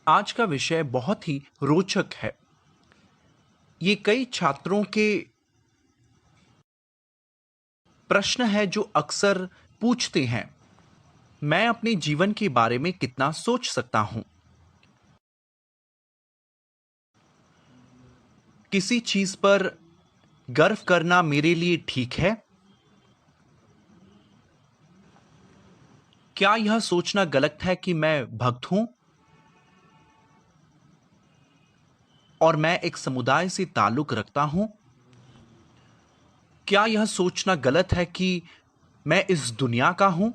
आज का विषय बहुत ही रोचक है। ये कई छात्रों के प्रश्न है जो अक्सर पूछते हैं, मैं अपने जीवन के बारे में कितना सोच सकता हूं? किसी चीज पर गर्व करना मेरे लिए ठीक है? क्या यह सोचना गलत है कि मैं भक्त हूं और मैं एक समुदाय से ताल्लुक रखता हूं? क्या यह सोचना गलत है कि मैं इस दुनिया का हूं?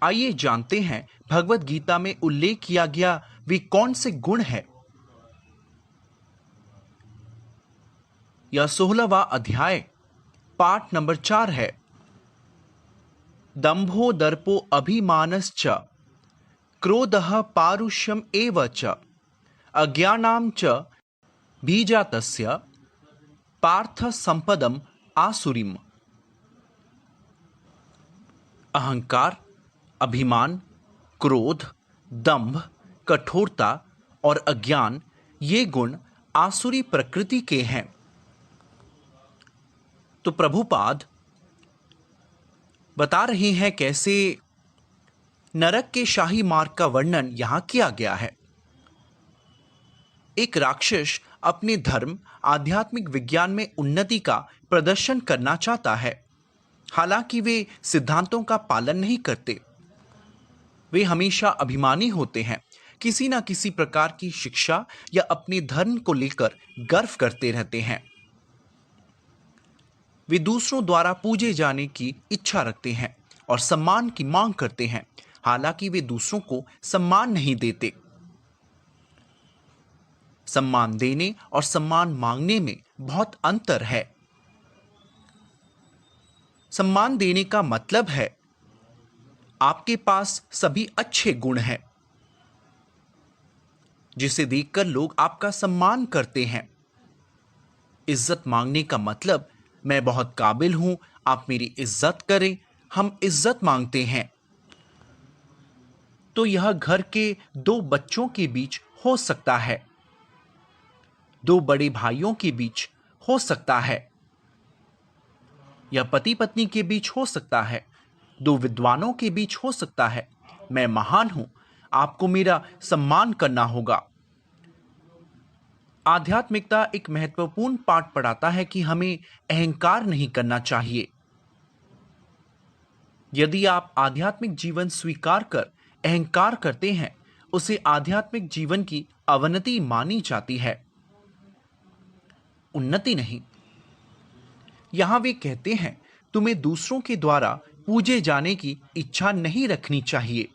आइए जानते हैं भगवत गीता में उल्लेख किया गया वे कौन से गुण हैं। यह 16वां अध्याय पाठ नंबर 4 है। दंभो दर्पो अभिमानश्च क्रोधः पारुष्यम एव च अज्ञानां च बीजातस्य पार्थ संपदम आसुरीम। अहंकार, अभिमान, क्रोध, दंभ, कठोरता और अज्ञान ये गुण आसुरी प्रकृति के हैं। तो प्रभुपाद बता रहे हैं कैसे नरक के शाही मार्ग का वर्णन यहां किया गया है। एक राक्षस अपने धर्म आध्यात्मिक विज्ञान में उन्नति का प्रदर्शन करना चाहता है। हालांकि वे सिद्धांतों का पालन नहीं करते। वे हमेशा अभिमानी होते हैं, किसी ना किसी प्रकार की शिक्षा या अपने धर्म को लेकर गर्व करते रहते हैं। वे दूसरों द्वारा पूजे जाने की इच्छा रखते हैं और सम्मान की मांग करते हैं। हालांकि वे दूसरों को सम्मान नहीं देते। सम्मान देने और सम्मान मांगने में बहुत अंतर है। सम्मान देने का मतलब है आपके पास सभी अच्छे गुण हैं जिसे देखकर लोग आपका सम्मान करते हैं। इज्जत मांगने का मतलब मैं बहुत काबिल हूं, आप मेरी इज्जत करें, हम इज्जत मांगते हैं। तो यह घर के दो बच्चों के बीच हो सकता है, दो बड़े भाइयों के बीच हो सकता है, यह पति पत्नी के बीच हो सकता है, दो विद्वानों के बीच हो सकता है। मैं महान हूं, आपको मेरा सम्मान करना होगा। आध्यात्मिकता एक महत्वपूर्ण पाठ पढ़ाता है कि हमें अहंकार नहीं करना चाहिए। यदि आप आध्यात्मिक जीवन स्वीकार कर अहंकार करते हैं, उसे आध्यात्मिक जीवन की अवनति मानी जाती है, उन्नति नहीं। यहां वे कहते हैं तुम्हें दूसरों के द्वारा पूजे जाने की इच्छा नहीं रखनी चाहिए।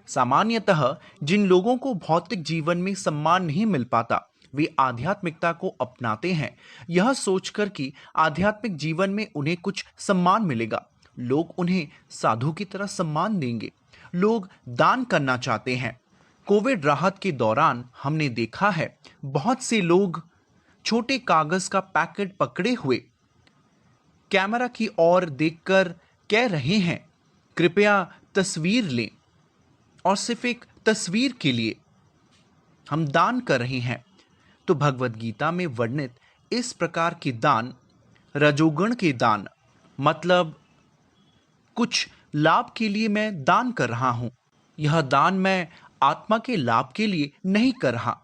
सामान्यतः जिन लोगों को भौतिक जीवन में सम्मान नहीं मिल पाता, वे आध्यात्मिकता को अपनाते हैं यह सोचकर कि आध्यात्मिक जीवन में उन्हें कुछ सम्मान मिलेगा। लोग उन्हें साधु की तरह सम्मान देंगे। लोग दान करना चाहते हैं। कोविड राहत के दौरान हमने देखा है बहुत से लोग छोटे कागज का पैकेट पकड़े हुए कैमरा की ओर देखकर कह रहे हैं कृपया तस्वीर लें, और सिर्फ एक तस्वीर के लिए हम दान कर रहे हैं। तो भगवत गीता में वर्णित इस प्रकार के दान रजोगुण के दान, मतलब कुछ लाभ के लिए मैं दान कर रहा हूं। यह दान मैं आत्मा के लाभ के लिए नहीं कर रहा।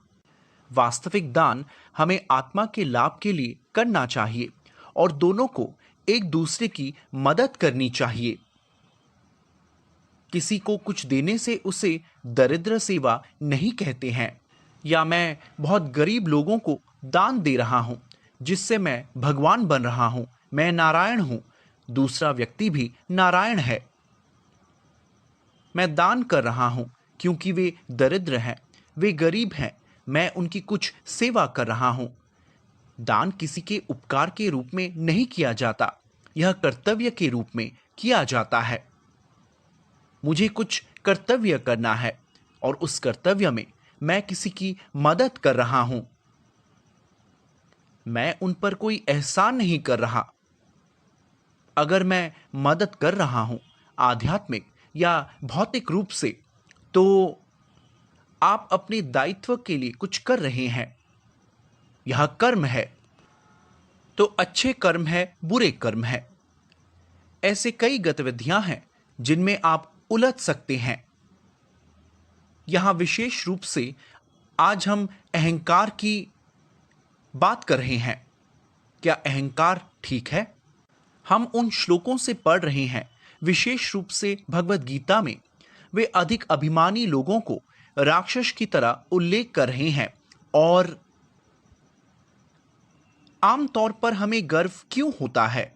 वास्तविक दान हमें आत्मा के लाभ के लिए करना चाहिए और दोनों को एक दूसरे की मदद करनी चाहिए। किसी को कुछ देने से उसे दरिद्र सेवा नहीं कहते हैं, या मैं बहुत गरीब लोगों को दान दे रहा हूं जिससे मैं भगवान बन रहा हूं, मैं नारायण हूं, दूसरा व्यक्ति भी नारायण है। मैं दान कर रहा हूं क्योंकि वे दरिद्र हैं, वे गरीब हैं, मैं उनकी कुछ सेवा कर रहा हूं। दान किसी के उपकार के रूप में नहीं किया जाता, यह कर्तव्य के रूप में किया जाता है। मुझे कुछ कर्तव्य करना है और उस कर्तव्य में मैं किसी की मदद कर रहा हूं। मैं उन पर कोई एहसान नहीं कर रहा। अगर मैं मदद कर रहा हूं, आध्यात्मिक या भौतिक रूप से, तो आप अपने दायित्व के लिए कुछ कर रहे हैं। यह कर्म है, तो अच्छे कर्म है, बुरे कर्म है। ऐसे कई गतिविधियां हैं जिनमें आप उलझ सकते हैं। यहां विशेष रूप से आज हम अहंकार की बात कर रहे हैं। क्या अहंकार ठीक है? हम उन श्लोकों से पढ़ रहे हैं, विशेष रूप से भगवत गीता में वे अधिक अभिमानी लोगों को राक्षस की तरह उल्लेख कर रहे हैं। और आमतौर पर हमें गर्व क्यों होता है?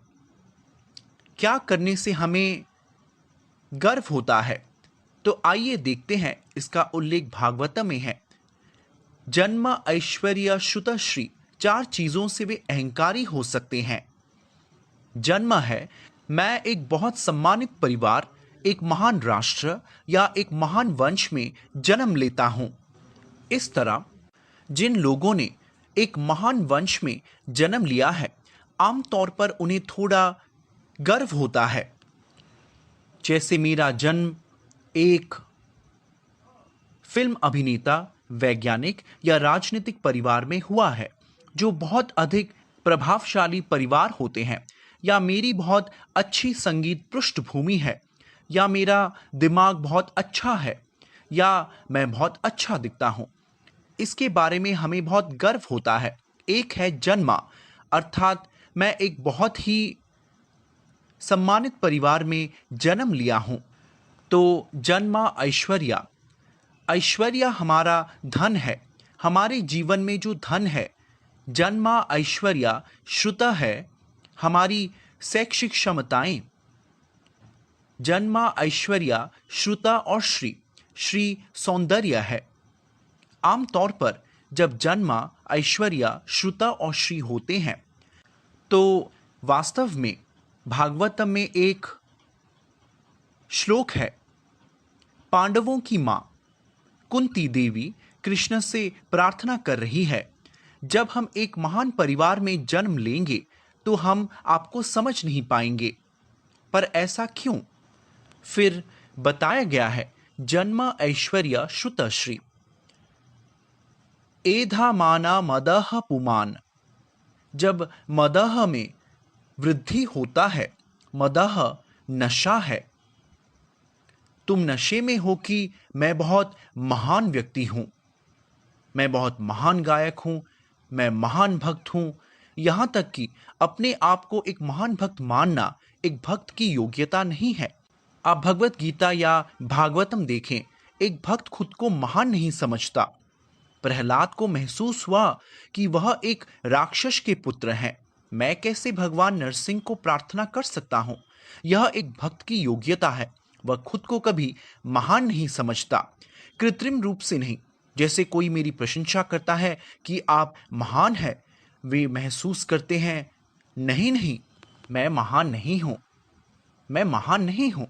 क्या करने से हमें गर्व होता है? तो आइए देखते हैं। इसका उल्लेख भागवतम में है। जन्म, ऐश्वर्य, श्रुतश्री, 4 चीजों से वे अहंकारी हो सकते हैं। जन्म है, मैं एक बहुत सम्मानित परिवार, एक महान राष्ट्र या एक महान वंश में जन्म लेता हूं। इस तरह जिन लोगों ने एक महान वंश में जन्म लिया है, आमतौर पर उन्हें थोड़ा गर्व होता है। जैसे मेरा जन्म एक फिल्म अभिनेता, वैज्ञानिक या राजनीतिक परिवार में हुआ है, जो बहुत अधिक प्रभावशाली परिवार होते हैं, या मेरी बहुत अच्छी संगीत पृष्ठभूमि है, या मेरा दिमाग बहुत अच्छा है, या मैं बहुत अच्छा दिखता हूं। इसके बारे में हमें बहुत गर्व होता है। एक है जन्मा, अर्थात मैं एक बहुत ही सम्मानित परिवार में जन्म लिया हूं। तो जन्मा ऐश्वर्या, ऐश्वर्या हमारा धन है, हमारे जीवन में जो धन है। जन्मा ऐश्वर्या श्रुता है, हमारी शैक्षिक क्षमताएं। जन्मा ऐश्वर्या श्रुता और श्री, श्री सौंदर्य है। आमतौर पर जब जन्मा ऐश्वर्या श्रुता और श्री होते हैं, तो वास्तव में भागवतम में एक श्लोक है। पांडवों की मां कुंती देवी कृष्ण से प्रार्थना कर रही है, जब हम एक महान परिवार में जन्म लेंगे तो हम आपको समझ नहीं पाएंगे। पर ऐसा क्यों? फिर बताया गया है, जन्म ऐश्वर्य श्रुतश्री, एधा माना मदह पुमान। जब मदह में वृद्धि होता है, मदह नशा है, तुम नशे में हो कि मैं बहुत महान व्यक्ति हूं, मैं बहुत महान गायक हूं, मैं महान भक्त हूं। यहां तक कि अपने आप को एक महान भक्त मानना एक भक्त की योग्यता नहीं है। आप भगवत गीता या भागवतम देखें, एक भक्त खुद को महान नहीं समझता। प्रहलाद को महसूस हुआ कि वह एक राक्षस के पुत्र हैं। मैं कैसे भगवान नरसिंह को प्रार्थना कर सकता हूं? यह एक भक्त की योग्यता है। वह खुद को कभी महान नहीं समझता, कृत्रिम रूप से नहीं। जैसे कोई मेरी प्रशंसा करता है कि आप महान हैं, वे महसूस करते हैं, नहीं नहीं, मैं महान नहीं हूं, मैं महान नहीं हूं।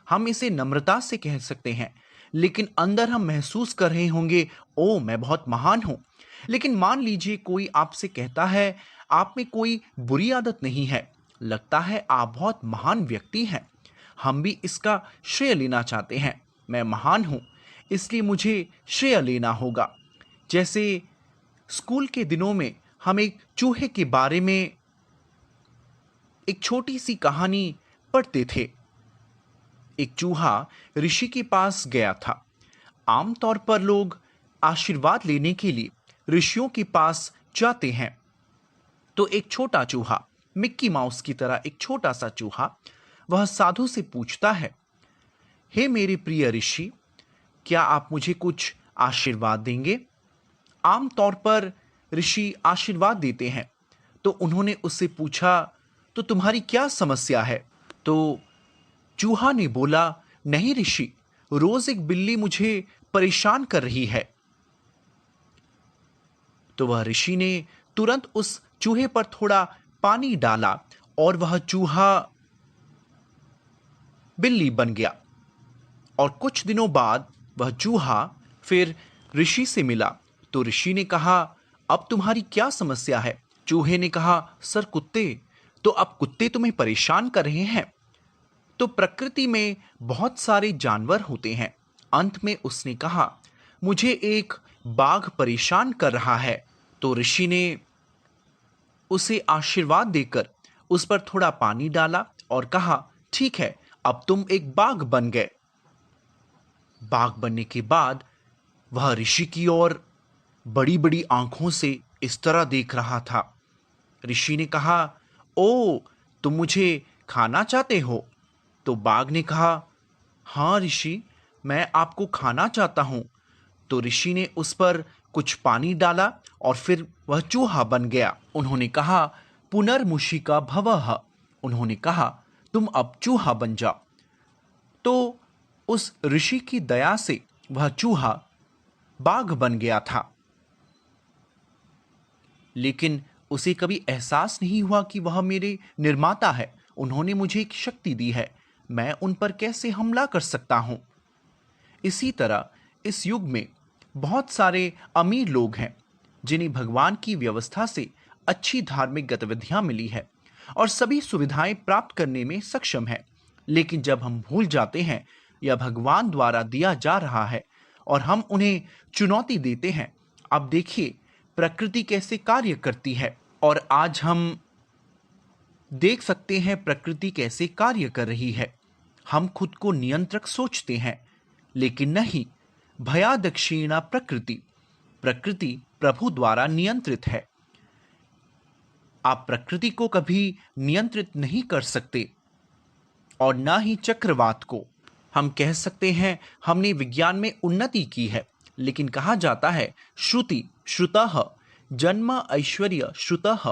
हम इसे नम्रता से कह सकते हैं, लेकिन अंदर हम महसूस कर रहे होंगे, ओ मैं बहुत महान हूं। लेकिन मान लीजिए कोई आपसे कहता है आप में कोई बुरी आदत नहीं है, लगता है आप बहुत महान व्यक्ति हैं। हम भी इसका श्रेय लेना चाहते हैं। मैं महान हूं, इसलिए मुझे श्रेय लेना होगा। जैसे स्कूल के दिनों में हम एक चूहे के बारे में एक छोटी सी कहानी पढ़ते थे। एक चूहा ऋषि के पास गया था। आमतौर पर लोग आशीर्वाद लेने के लिए ऋषियों के पास जाते हैं। तो एक छोटा चूहा, मिक्की माउस की तरह एक छोटा सा चूहा, वह साधु से पूछता है, हे मेरे प्रिय ऋषि, क्या आप मुझे कुछ आशीर्वाद देंगे? आमतौर पर ऋषि आशीर्वाद देते हैं। तो उन्होंने उससे पूछा, तो तुम्हारी क्या समस्या है? तो चूहा ने बोला, नहीं ऋषि, रोज एक बिल्ली मुझे परेशान कर रही है। तो वह ऋषि ने तुरंत उस चूहे पर थोड़ा पानी डाला और वह चूहा बिल्ली बन गया। और कुछ दिनों बाद वह चूहा फिर ऋषि से मिला। तो ऋषि ने कहा, अब तुम्हारी क्या समस्या है? चूहे ने कहा, सर कुत्ते, तो अब कुत्ते तुम्हें परेशान कर रहे हैं। तो प्रकृति में बहुत सारे जानवर होते हैं। अंत में उसने कहा, मुझे एक बाघ परेशान कर रहा है। तो ऋषि ने उसे आशीर्वाद देकर उस पर थोड़ा पानी डाला और कहा, ठीक है, अब तुम एक बाघ बन गए। बाघ बनने के बाद वह ऋषि की ओर बड़ी बड़ी आंखों से इस तरह देख रहा था। ऋषि ने कहा, ओ, तुम मुझे खाना चाहते हो? तो बाघ ने कहा, हाँ ऋषि, मैं आपको खाना चाहता हूं। तो ऋषि ने उस पर कुछ पानी डाला और फिर वह चूहा बन गया। उन्होंने कहा, पुनर्मुषिका भवः। उन्होंने कहा, तुम अब चूहा बन जाओ। तो उस ऋषि की दया से वह चूहा बाघ बन गया था। लेकिन उसे कभी एहसास नहीं हुआ कि वह मेरे निर्माता है। उन्होंने मुझे एक शक्ति दी है, मैं उन पर कैसे हमला कर सकता हूं। इसी तरह इस युग में बहुत सारे अमीर लोग हैं जिन्हें भगवान की व्यवस्था से अच्छी धार्मिक गतिविधियां मिली है और सभी सुविधाएं प्राप्त करने में सक्षम है। लेकिन जब हम भूल जाते हैं यह भगवान द्वारा दिया जा रहा है और हम उन्हें चुनौती देते हैं, अब देखिए प्रकृति कैसे कार्य करती है। और आज हम देख सकते हैं प्रकृति कैसे कार्य कर रही है। हम खुद को नियंत्रक सोचते हैं, लेकिन नहीं, भया दक्षिणा प्रकृति। प्रकृति प्रभु द्वारा नियंत्रित है। आप प्रकृति को कभी नियंत्रित नहीं कर सकते और ना ही चक्रवात को। हम कह सकते हैं हमने विज्ञान में उन्नति की है, लेकिन कहा जाता है श्रुति श्रुतः जन्म ऐश्वर्य श्रुतः।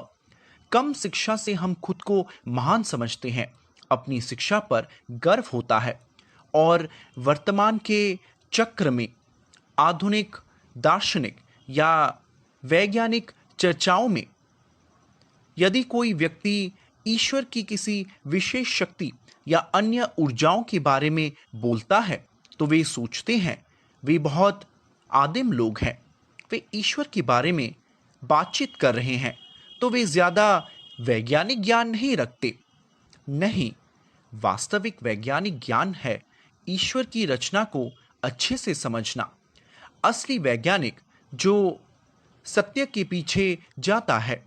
कम शिक्षा से हम खुद को महान समझते हैं, अपनी शिक्षा पर गर्व होता है और वर्तमान के चक्र में आधुनिक दार्शनिक या वैज्ञानिक चर्चाओं में यदि कोई व्यक्ति ईश्वर की किसी विशेष शक्ति या अन्य ऊर्जाओं के बारे में बोलता है तो वे सोचते हैं वे बहुत आदिम लोग हैं, वे ईश्वर के बारे में बातचीत कर रहे हैं, तो वे ज़्यादा वैज्ञानिक ज्ञान नहीं रखते। नहीं, वास्तविक वैज्ञानिक ज्ञान है ईश्वर की रचना को अच्छे से समझना। असली वैज्ञानिक जो सत्य के पीछे जाता है।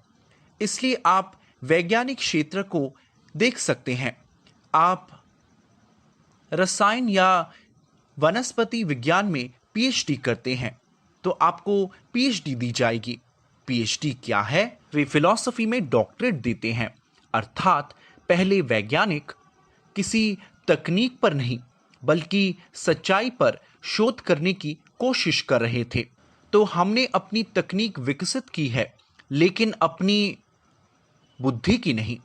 इसलिए आप वैज्ञानिक क्षेत्र को देख सकते हैं। आप रसायन या वनस्पति विज्ञान में पीएचडी करते हैं तो आपको पीएचडी दी जाएगी। पीएचडी क्या है? वे फिलॉसफी में डॉक्टरेट देते हैं। अर्थात पहले वैज्ञानिक किसी तकनीक पर नहीं बल्कि सच्चाई पर शोध करने की कोशिश कर रहे थे। तो हमने अपनी तकनीक विकसित की है, लेकिन अपनी बुद्धि की नहीं।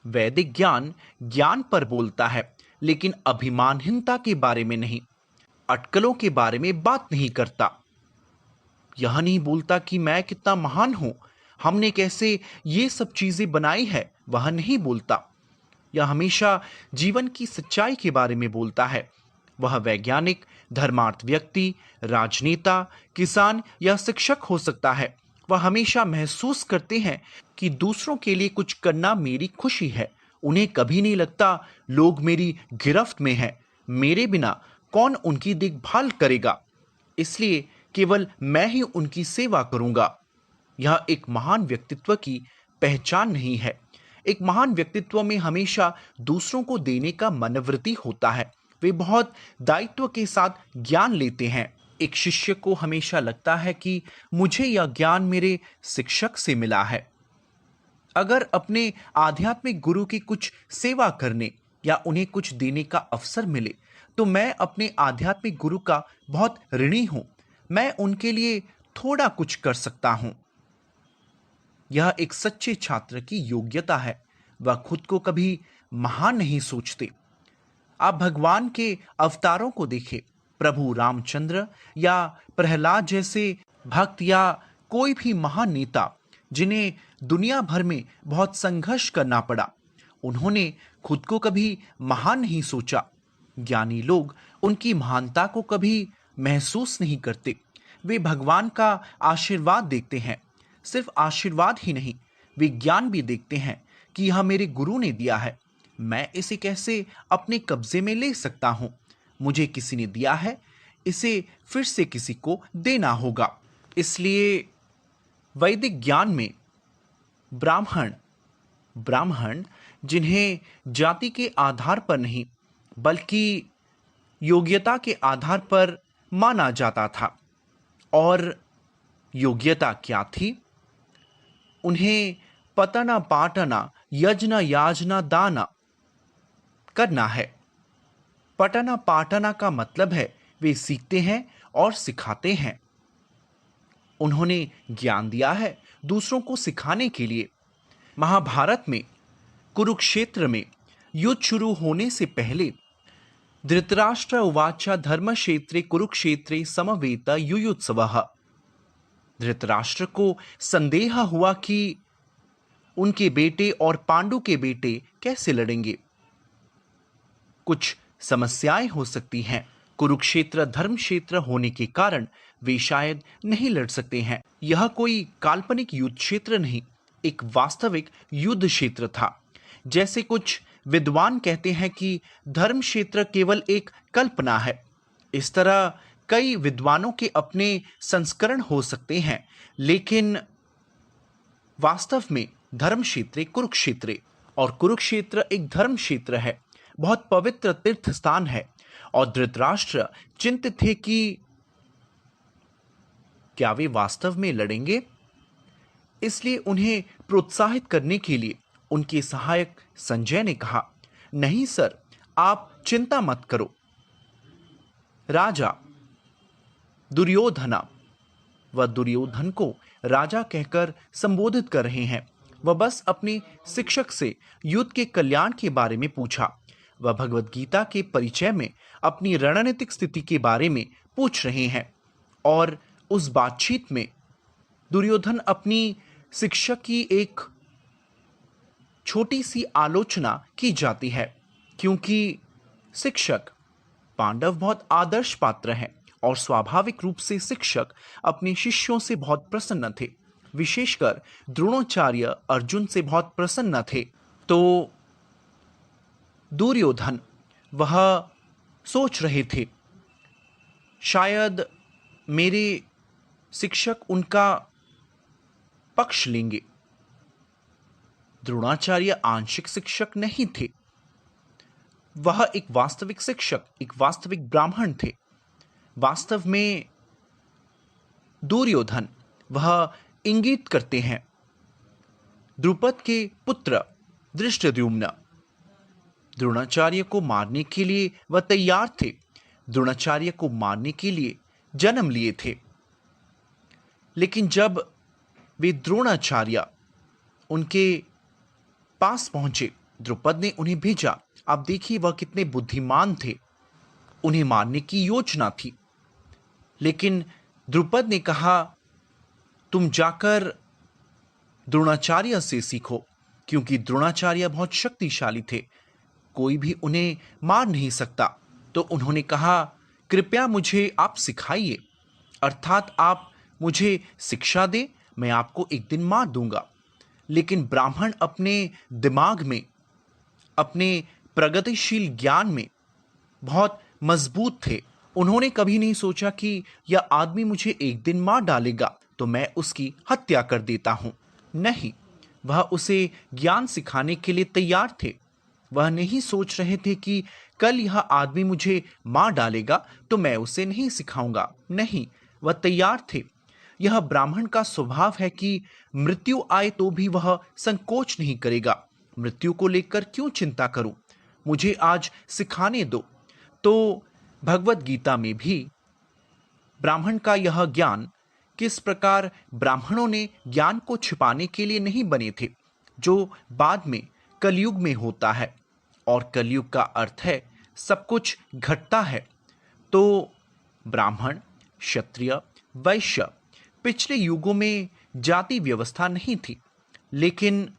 वैदिक ज्ञान ज्ञान पर बोलता है, लेकिन अभिमानहीनता के बारे में नहीं, अटकलों के बारे में बात नहीं करता। यह नहीं बोलता कि मैं कितना महान हूं, हमने कैसे ये सब चीजें बनाई है, वह नहीं बोलता। यह हमेशा जीवन की सच्चाई के बारे में बोलता है। वह वैज्ञानिक, धर्मार्थ व्यक्ति, राजनेता, किसान या शिक्षक हो सकता है। वह हमेशा महसूस करते हैं कि दूसरों के लिए कुछ करना मेरी खुशी है। उन्हें कभी नहीं लगता लोग मेरी गिरफ्त में हैं, मेरे बिना कौन उनकी देखभाल करेगा, इसलिए केवल मैं ही उनकी सेवा करूंगा। यह एक महान व्यक्तित्व की पहचान नहीं है। एक महान व्यक्तित्व में हमेशा दूसरों को देने का मनोवृत्ति होता है। वे बहुत दायित्व के साथ ज्ञान लेते हैं। एक शिष्य को हमेशा लगता है कि मुझे यह ज्ञान मेरे शिक्षक से मिला है। अगर अपने आध्यात्मिक गुरु की कुछ सेवा करने या उन्हें कुछ देने का अवसर मिले तो मैं अपने आध्यात्मिक गुरु का बहुत ऋणी हूं। मैं उनके लिए थोड़ा कुछ कर सकता हूं। यह एक सच्चे छात्र की योग्यता है। वह खुद को कभी महान नहीं सोचते। आप भगवान के अवतारों को देखें, प्रभु रामचंद्र या प्रहलाद जैसे भक्त या कोई भी महान नेता जिन्हें दुनिया भर में बहुत संघर्ष करना पड़ा, उन्होंने खुद को कभी महान नहीं सोचा। ज्ञानी लोग उनकी महानता को कभी महसूस नहीं करते। वे भगवान का आशीर्वाद देखते हैं। सिर्फ आशीर्वाद ही नहीं, वे ज्ञान भी देखते हैं कि यह मेरे गुरु ने दिया है। मैं इसे कैसे अपने कब्जे में ले सकता हूं? मुझे किसी ने दिया है, इसे फिर से किसी को देना होगा। इसलिए वैदिक ज्ञान में ब्राह्मण ब्राह्मण जिन्हें जाति के आधार पर नहीं बल्कि योग्यता के आधार पर माना जाता था। और योग्यता क्या थी? उन्हें पतना पाटना यज्ञ याजना दाना करना है। पटना पाटना का मतलब है वे सीखते हैं और सिखाते हैं। उन्होंने ज्ञान दिया है दूसरों को सिखाने के लिए। महाभारत में कुरुक्षेत्र में युद्ध शुरू होने से पहले धृतराष्ट्र उवाच धर्मक्षेत्रे कुरुक्षेत्रे समवेत युयुत्सवः। धृतराष्ट्र को संदेह हुआ कि उनके बेटे और पांडु के बेटे कैसे लड़ेंगे। कुछ समस्याएं हो सकती हैं। कुरुक्षेत्र धर्म क्षेत्र होने के कारण वे शायद नहीं लड़ सकते हैं। यह कोई काल्पनिक युद्ध क्षेत्र नहीं, एक वास्तविक युद्ध क्षेत्र था। जैसे कुछ विद्वान कहते हैं कि धर्म क्षेत्र केवल एक कल्पना है, इस तरह कई विद्वानों के अपने संस्करण हो सकते हैं, लेकिन वास्तव में धर्म क्षेत्र कुरुक्षेत्र, और कुरुक्षेत्र एक धर्म क्षेत्र है, बहुत पवित्र तीर्थ स्थान है। और धृतराष्ट्र चिंतित थे कि क्या वे वास्तव में लड़ेंगे। इसलिए उन्हें प्रोत्साहित करने के लिए उनके सहायक संजय ने कहा, नहीं सर, आप चिंता मत करो। राजा दुर्योधना, वह दुर्योधन को राजा कहकर संबोधित कर रहे हैं। वह बस अपने शिक्षक से युद्ध के कल्याण के बारे में पूछा। वह भगवत गीता के परिचय में अपनी रणनीतिक स्थिति के बारे में पूछ रहे हैं। और उस बातचीत में दुर्योधन अपनी शिक्षक की एक छोटी सी आलोचना की जाती है, क्योंकि शिक्षक पांडव बहुत आदर्श पात्र हैं और स्वाभाविक रूप से शिक्षक अपने शिष्यों से बहुत प्रसन्न थे। विशेषकर द्रोणाचार्य अर्जुन से बहुत प्रसन्न थे। तो दुर्योधन वह सोच रहे थे, शायद मेरे शिक्षक उनका पक्ष लेंगे। द्रोणाचार्य आंशिक शिक्षक नहीं थे, वह एक वास्तविक शिक्षक, एक वास्तविक ब्राह्मण थे। वास्तव में दुर्योधन वह इंगित करते हैं द्रुपद के पुत्र धृष्टद्युम्न। द्रोणाचार्य को मारने के लिए वह तैयार थे, द्रोणाचार्य को मारने के लिए जन्म लिए थे। लेकिन जब वे द्रोणाचार्य उनके पास पहुंचे, द्रुपद ने उन्हें भेजा। आप देखिए वह कितने बुद्धिमान थे, उन्हें मारने की योजना थी। लेकिन द्रुपद ने कहा, तुम जाकर द्रोणाचार्य से सीखो, क्योंकि द्रोणाचार्य बहुत शक्तिशाली थे, कोई भी उन्हें मार नहीं सकता। तो उन्होंने कहा, कृपया मुझे आप सिखाइए, अर्थात आप मुझे शिक्षा दें, मैं आपको एक दिन मार दूंगा। लेकिन ब्राह्मण अपने दिमाग में, अपने प्रगतिशील ज्ञान में बहुत मजबूत थे। उन्होंने कभी नहीं सोचा कि यह आदमी मुझे एक दिन मार डालेगा तो मैं उसकी हत्या कर देता हूं। नहीं, वह उसे ज्ञान सिखाने के लिए तैयार थे। वह नहीं सोच रहे थे कि कल यह आदमी मुझे मार डालेगा तो मैं उसे नहीं सिखाऊंगा। नहीं, वह तैयार थे। यह ब्राह्मण का स्वभाव है कि मृत्यु आए तो भी वह संकोच नहीं करेगा। मृत्यु को लेकर क्यों चिंता करूं, मुझे आज सिखाने दो। तो भगवत गीता में भी ब्राह्मण का यह ज्ञान, किस प्रकार ब्राह्मणों ने ज्ञान को छिपाने के लिए नहीं बने थे, जो बाद में कलयुग में होता है। और कलयुग का अर्थ है सब कुछ घटता है। तो ब्राह्मण, क्षत्रिय, वैश्य, पिछले युगों में जाति व्यवस्था नहीं थी, लेकिन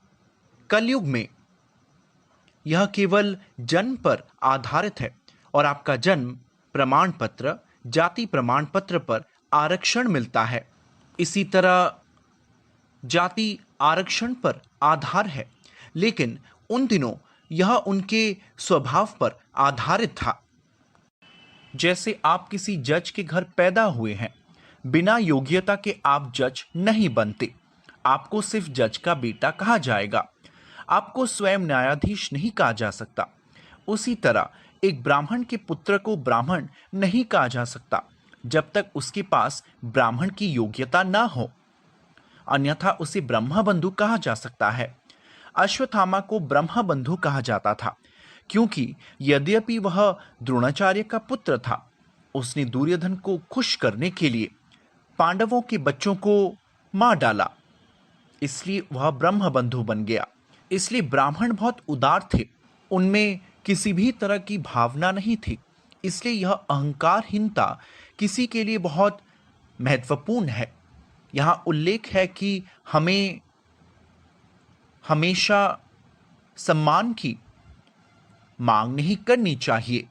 कलयुग में यह केवल जन्म पर आधारित है और आपका जन्म प्रमाण पत्र, जाति प्रमाण पत्र पर आरक्षण मिलता है। इसी तरह जाति आरक्षण पर आधार है। लेकिन उन दिनों यह उनके स्वभाव पर आधारित था। जैसे आप किसी जज के घर पैदा हुए हैं, बिना योग्यता के आप जज नहीं बनते। आपको सिर्फ जज का बेटा कहा जाएगा, आपको स्वयं न्यायाधीश नहीं कहा जा सकता। उसी तरह एक ब्राह्मण के पुत्र को ब्राह्मण नहीं कहा जा सकता जब तक उसके पास ब्राह्मण की योग्यता ना हो, अन्यथा उसे ब्रह्मबंधु कहा जा सकता है। अश्वत्थामा को ब्रह्मबंधु कहा जाता था क्योंकि यद्यपि वह द्रोणाचार्य का पुत्र था, उसने दुर्योधन को खुश करने के लिए पांडवों के बच्चों को मार डाला, इसलिए वह ब्रह्मबंधु बन गया। इसलिए ब्राह्मण बहुत उदार थे, उनमें किसी भी तरह की भावना नहीं थी। इसलिए यह अहंकारहीनता किसी के लिए बहुत महत्वपूर्ण है। यहाँ उल्लेख है कि हमें हमेशा सम्मान की मांग नहीं करनी चाहिए,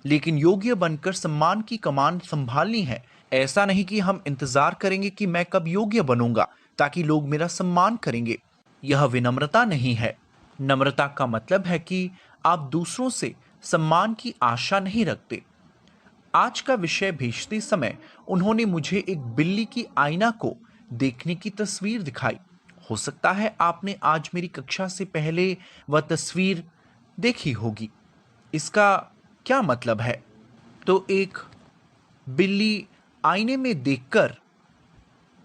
लेकिन योग्य बनकर सम्मान की कमान संभालनी है। ऐसा नहीं कि हम इंतजार करेंगे कि मैं कब योग्य बनूंगा ताकि लोग मेरा सम्मान करेंगे। यह विनम्रता नहीं है। नम्रता का मतलब है कि आप दूसरों से सम्मान की आशा नहीं रखते। आज का विषय भेजते समय उन्होंने मुझे एक बिल्ली की आईना को देखने की तस्वीर दिखाई। हो सकता है आपने आज मेरी कक्षा से पहले वह तस्वीर देखी होगी। इसका क्या मतलब है? तो एक बिल्ली आईने में देखकर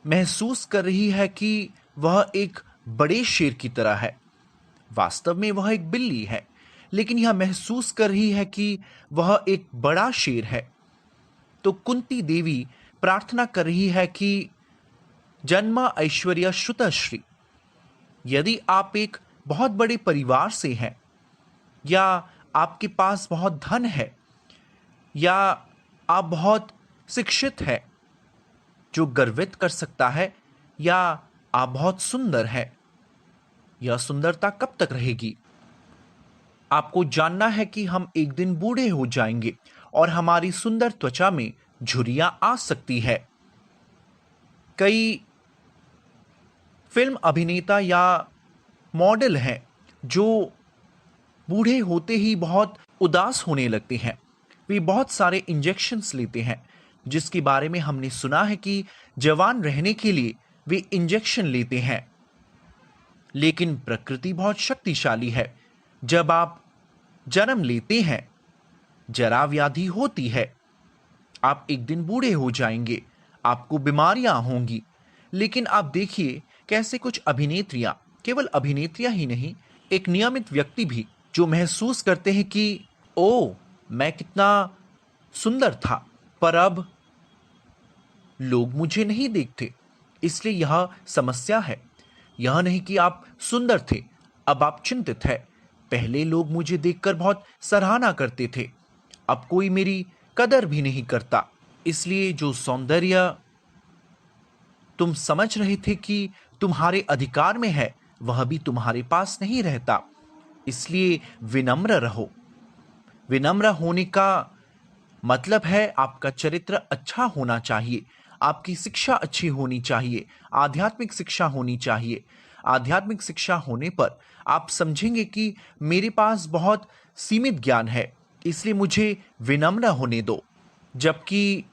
महसूस कर रही है कि वह एक बड़े शेर की तरह है। वास्तव में वह एक बिल्ली है, लेकिन यह महसूस कर रही है कि वह एक बड़ा शेर है। तो कुंती देवी प्रार्थना कर रही है कि जन्म ऐश्वर्य श्रुतश्री, यदि आप एक बहुत बड़े परिवार से हैं, या आपके पास बहुत धन है, या आप बहुत शिक्षित हैं जो गर्वित कर सकता है, या आप बहुत सुंदर हैं, यह सुंदरता कब तक रहेगी? आपको जानना है कि हम एक दिन बूढ़े हो जाएंगे और हमारी सुंदर त्वचा में झुर्रियां आ सकती है। कई फिल्म अभिनेता या मॉडल हैं जो बूढ़े होते ही बहुत उदास होने लगते हैं। वे बहुत सारे इंजेक्शन्स लेते हैं, जिसके बारे में हमने सुना है कि जवान रहने के लिए वे इंजेक्शन लेते हैं। लेकिन प्रकृति बहुत शक्तिशाली है। जब आप जन्म लेते हैं, जरा व्याधि होती है, आप एक दिन बूढ़े हो जाएंगे, आपको बीमारियां होंगी। लेकिन आप देखिए कैसे कुछ अभिनेत्रियां, केवल अभिनेत्रियां ही नहीं, एक नियमित व्यक्ति भी जो महसूस करते हैं कि ओ, मैं कितना सुंदर था, पर अब लोग मुझे नहीं देखते। इसलिए यह समस्या है। यह नहीं कि आप सुंदर थे, अब आप चिंतित हैं। पहले लोग मुझे देखकर बहुत सराहना करते थे, अब कोई मेरी कदर भी नहीं करता। इसलिए जो सौंदर्य तुम समझ रहे थे कि तुम्हारे अधिकार में है, वह भी तुम्हारे पास नहीं रहता। इसलिए विनम्र रहो। विनम्र होने का मतलब है आपका चरित्र अच्छा होना चाहिए, आपकी शिक्षा अच्छी होनी चाहिए, आध्यात्मिक शिक्षा होनी चाहिए। आध्यात्मिक शिक्षा होने पर आप समझेंगे कि मेरे पास बहुत सीमित ज्ञान है, इसलिए मुझे विनम्र होने दो। जबकि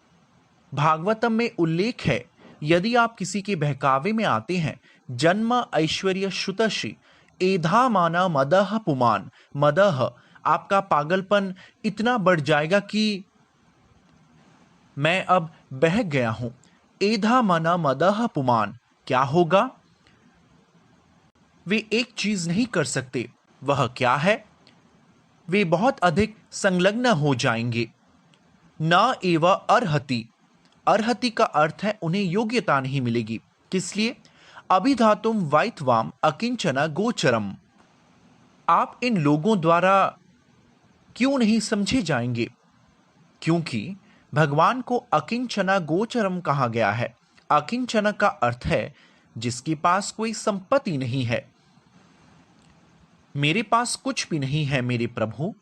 भागवतम में उल्लेख है, यदि आप किसी के बहकावे में आते हैं, जन्म ऐश्वर्य श्रुतश्री एधा माना मदह पुमान मदह, आपका पागलपन इतना बढ़ जाएगा कि मैं अब बहक गया हूं। एधा मना मदह पुमान, क्या होगा? वे एक चीज नहीं कर सकते। वह क्या है? वे बहुत अधिक संलग्न हो जाएंगे। न एव अर्हति, अर्हति का अर्थ है उन्हें योग्यता नहीं मिलेगी। किस लिए? अभिधातुम वाइत्वाम अकिंचना गोचरम, आप इन लोगों द्वारा क्यों नहीं समझे जाएंगे? क्योंकि भगवान को अकिंचना गोचरम कहा गया है। अकिंचना का अर्थ है जिसके पास कोई संपत्ति नहीं है। मेरे पास कुछ भी नहीं है मेरे प्रभु।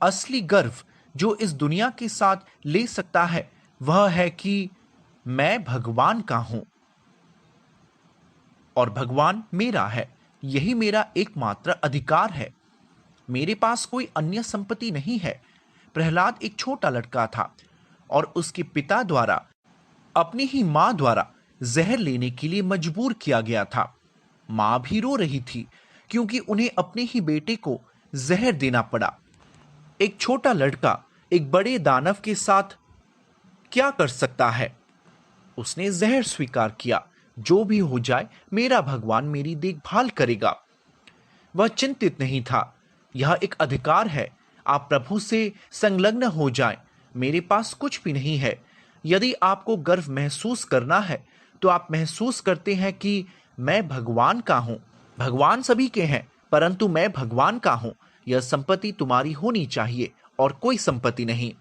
असली गर्व जो इस दुनिया के साथ ले सकता है वह है कि मैं भगवान का हूं और भगवान मेरा है। यही मेरा एकमात्र अधिकार है। मेरे पास कोई अन्य संपत्ति नहीं है। प्रहलाद एक छोटा लड़का था और उसके पिता द्वारा, अपनी ही मां द्वारा जहर लेने के लिए मजबूर किया गया था। मां भी रो रही थी क्योंकि उन्हें अपने ही बेटे को जहर देना पड़ा। एक छोटा लड़का एक बड़े दानव के साथ क्या कर सकता है? उसने जहर स्वीकार किया। जो भी हो जाए, मेरा भगवान मेरी देखभाल करेगा। वह चिंतित नहीं था। यह एक अधिकार है। आप प्रभु से संलग्न हो जाएं। मेरे पास कुछ भी नहीं है। यदि आपको गर्व महसूस करना है तो आप महसूस करते हैं कि मैं भगवान का हूं। भगवान सभी के हैं, परंतु मैं भगवान का हूं। यह संपत्ति तुम्हारी होनी चाहिए और कोई संपत्ति नहीं।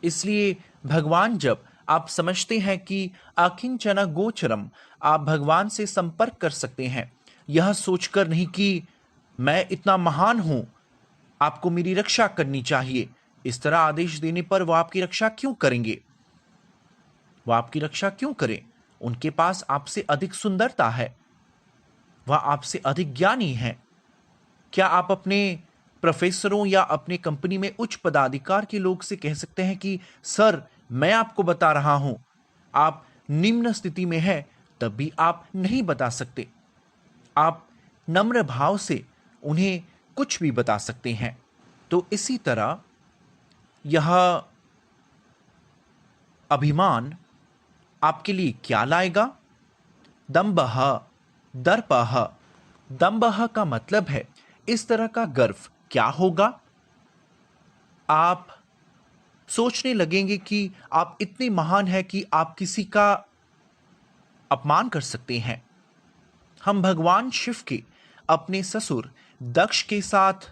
इसलिए भगवान, जब आप समझते हैं कि अकिंचन गोचरम, आप भगवान से संपर्क कर सकते हैं, यह सोचकर नहीं कि मैं इतना महान हूं, आपको मेरी रक्षा करनी चाहिए। इस तरह आदेश देने पर वो आपकी रक्षा क्यों करेंगे? वह आपकी रक्षा क्यों करें? उनके पास आपसे अधिक सुंदरता है। वह आपसे अधिक ज्ञानी है। क्या आप अपने प्रोफेसरों या अपने कंपनी में उच्च पदाधिकार के लोग से कह सकते हैं कि सर, मैं आपको बता रहा हूं, आप निम्न स्थिति में हैं, तब भी आप नहीं बता सकते? आप नम्र भाव से उन्हें कुछ भी बता सकते हैं। तो इसी तरह यह अभिमान आपके लिए क्या लाएगा? दंभः, दर्पः। दंभः का मतलब है इस तरह का गर्व क्या होगा? आप सोचने लगेंगे कि आप इतने महान हैं कि आप किसी का अपमान कर सकते हैं। हम भगवान शिव के अपने ससुर दक्ष के साथ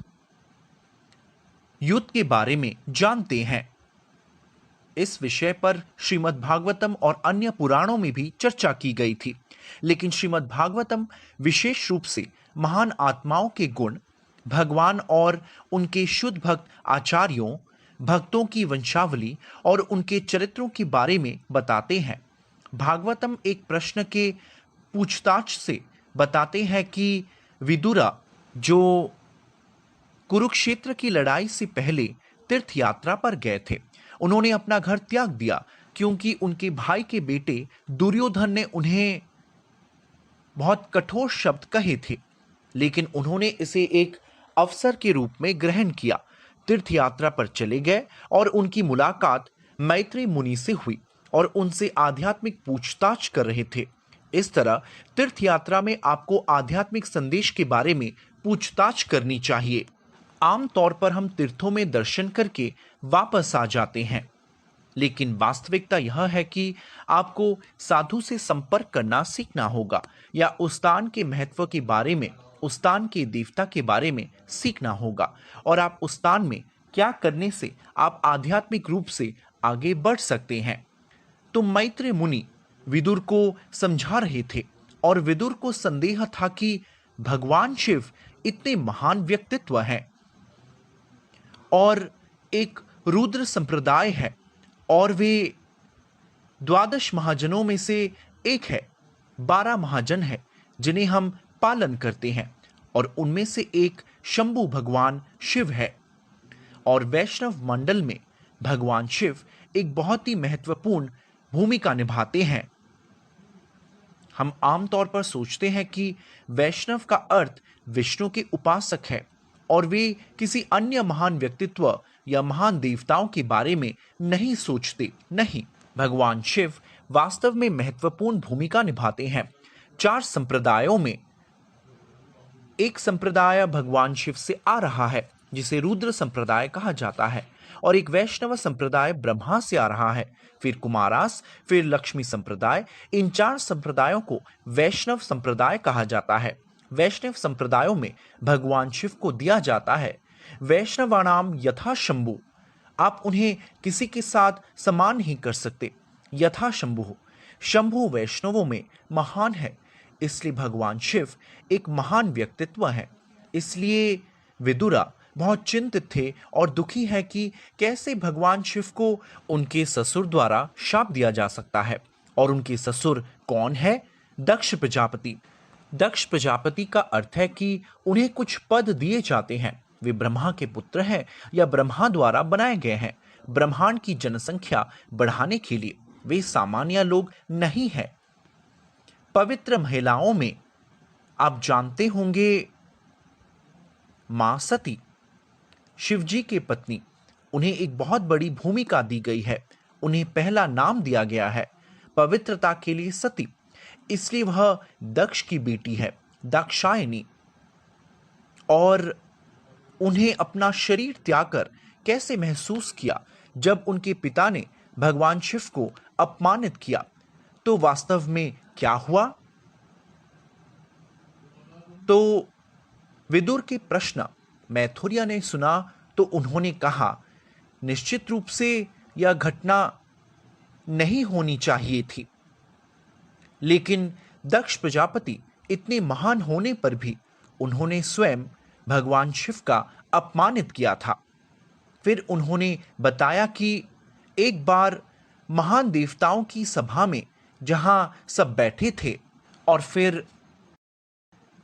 युद्ध के बारे में जानते हैं। इस विषय पर श्रीमद् भागवतम और अन्य पुराणों में भी चर्चा की गई थी। लेकिन श्रीमद् भागवतम विशेष रूप से महान आत्माओं के गुण, भगवान और उनके शुद्ध भक्त आचार्यों, भक्तों की वंशावली और उनके चरित्रों के बारे में बताते हैं। भागवतम एक प्रश्न के पूछताछ से बताते हैं कि विदुरा, जो कुरुक्षेत्र की लड़ाई से पहले तीर्थ यात्रा पर गए थे, उन्होंने अपना घर त्याग दिया क्योंकि उनके भाई के बेटे दुर्योधन ने उन्हें बहुत कठोर शब्द कहे थे। लेकिन उन्होंने इसे एक अवसर के रूप में ग्रहण किया, तीर्थ यात्रा पर चले गए और उनकी मुलाकात मैत्रेय मुनि से हुई और उनसे आध्यात्मिक पूछताछ कर रहे थे। इस तरह तीर्थ यात्रा में आपको आध्यात्मिक संदेश के बारे में पूछताछ करनी चाहिए। आमतौर पर हम तीर्थों में दर्शन करके वापस आ जाते हैं, लेकिन वास्तविकता यह है कि आपको साधु से संपर्क करना सीखना होगा या उस स्थान के महत्व के बारे में, उस स्थान के देवता के बारे में सीखना होगा और आप उस स्थान में क्या करने से आप आध्यात्मिक रूप से आगे बढ़ सकते हैं। तो मैत्रेय मुनि विदुर को समझा रहे थे और विदुर को संदेह था कि भगवान शिव इतने महान व्यक्तित्व हैं और एक रुद्र संप्रदाय है और वे 12 महाजनों में से एक है। 12 महाजन है जिन्हें हम पालन करते हैं और उनमें से एक शंभु भगवान शिव है। और वैष्णव मंडल में भगवान शिव एक बहुत ही महत्वपूर्ण भूमिका निभाते हैं। हम आमतौर पर सोचते हैं कि वैष्णव का अर्थ विष्णु के उपासक है और वे किसी अन्य महान व्यक्तित्व या महान देवताओं के बारे में नहीं सोचते। नहीं, भगवान शिव वास्तव में महत्वपूर्ण भूमिका निभाते हैं। 4 संप्रदायों में एक संप्रदाय भगवान शिव से आ रहा है जिसे रुद्र संप्रदाय कहा जाता है और एक वैष्णव संप्रदाय ब्रह्मा से आ रहा है, फिर कुमारास, फिर लक्ष्मी संप्रदाय। इन 4 संप्रदायों को वैष्णव संप्रदाय कहा जाता है। वैष्णव संप्रदायों में भगवान शिव को दिया जाता है वैष्णवानाम यथा शंभु। आप उन्हें किसी के साथ समान नहीं कर सकते। यथा शंभु, शंभु वैष्णवों में महान है, इसलिए भगवान शिव एक महान व्यक्तित्व है। इसलिए विदुरा बहुत चिंतित थे और दुखी है कि कैसे भगवान शिव को उनके ससुर द्वारा शाप दिया जा सकता है। और उनके ससुर कौन है? दक्ष प्रजापति। दक्ष प्रजापति का अर्थ है कि उन्हें कुछ पद दिए जाते हैं वे ब्रह्मा के पुत्र हैं या ब्रह्मा द्वारा बनाए गए हैं। ब्रह्मांड की जनसंख्या बढ़ाने के लिए वे सामान्य लोग नहीं हैं। पवित्र महिलाओं में आप जानते होंगे मां सती, शिवजी की पत्नी, उन्हें एक बहुत बड़ी भूमिका दी गई है। उन्हें पहला नाम दिया गया है पवित्रता के लिए सती, इसलिए वह दक्ष की बेटी है, दाक्षायणी। और उन्हें अपना शरीर त्याग कर कैसे महसूस किया जब उनके पिता ने भगवान शिव को अपमानित किया, तो वास्तव में क्या हुआ? तो विदुर के प्रश्न मैथुरिया ने सुना तो उन्होंने कहा, निश्चित रूप से यह घटना नहीं होनी चाहिए थी, लेकिन दक्ष प्रजापति इतने महान होने पर भी उन्होंने स्वयं भगवान शिव का अपमानित किया था। फिर उन्होंने बताया कि एक बार महान देवताओं की सभा में जहां सब बैठे थे और फिर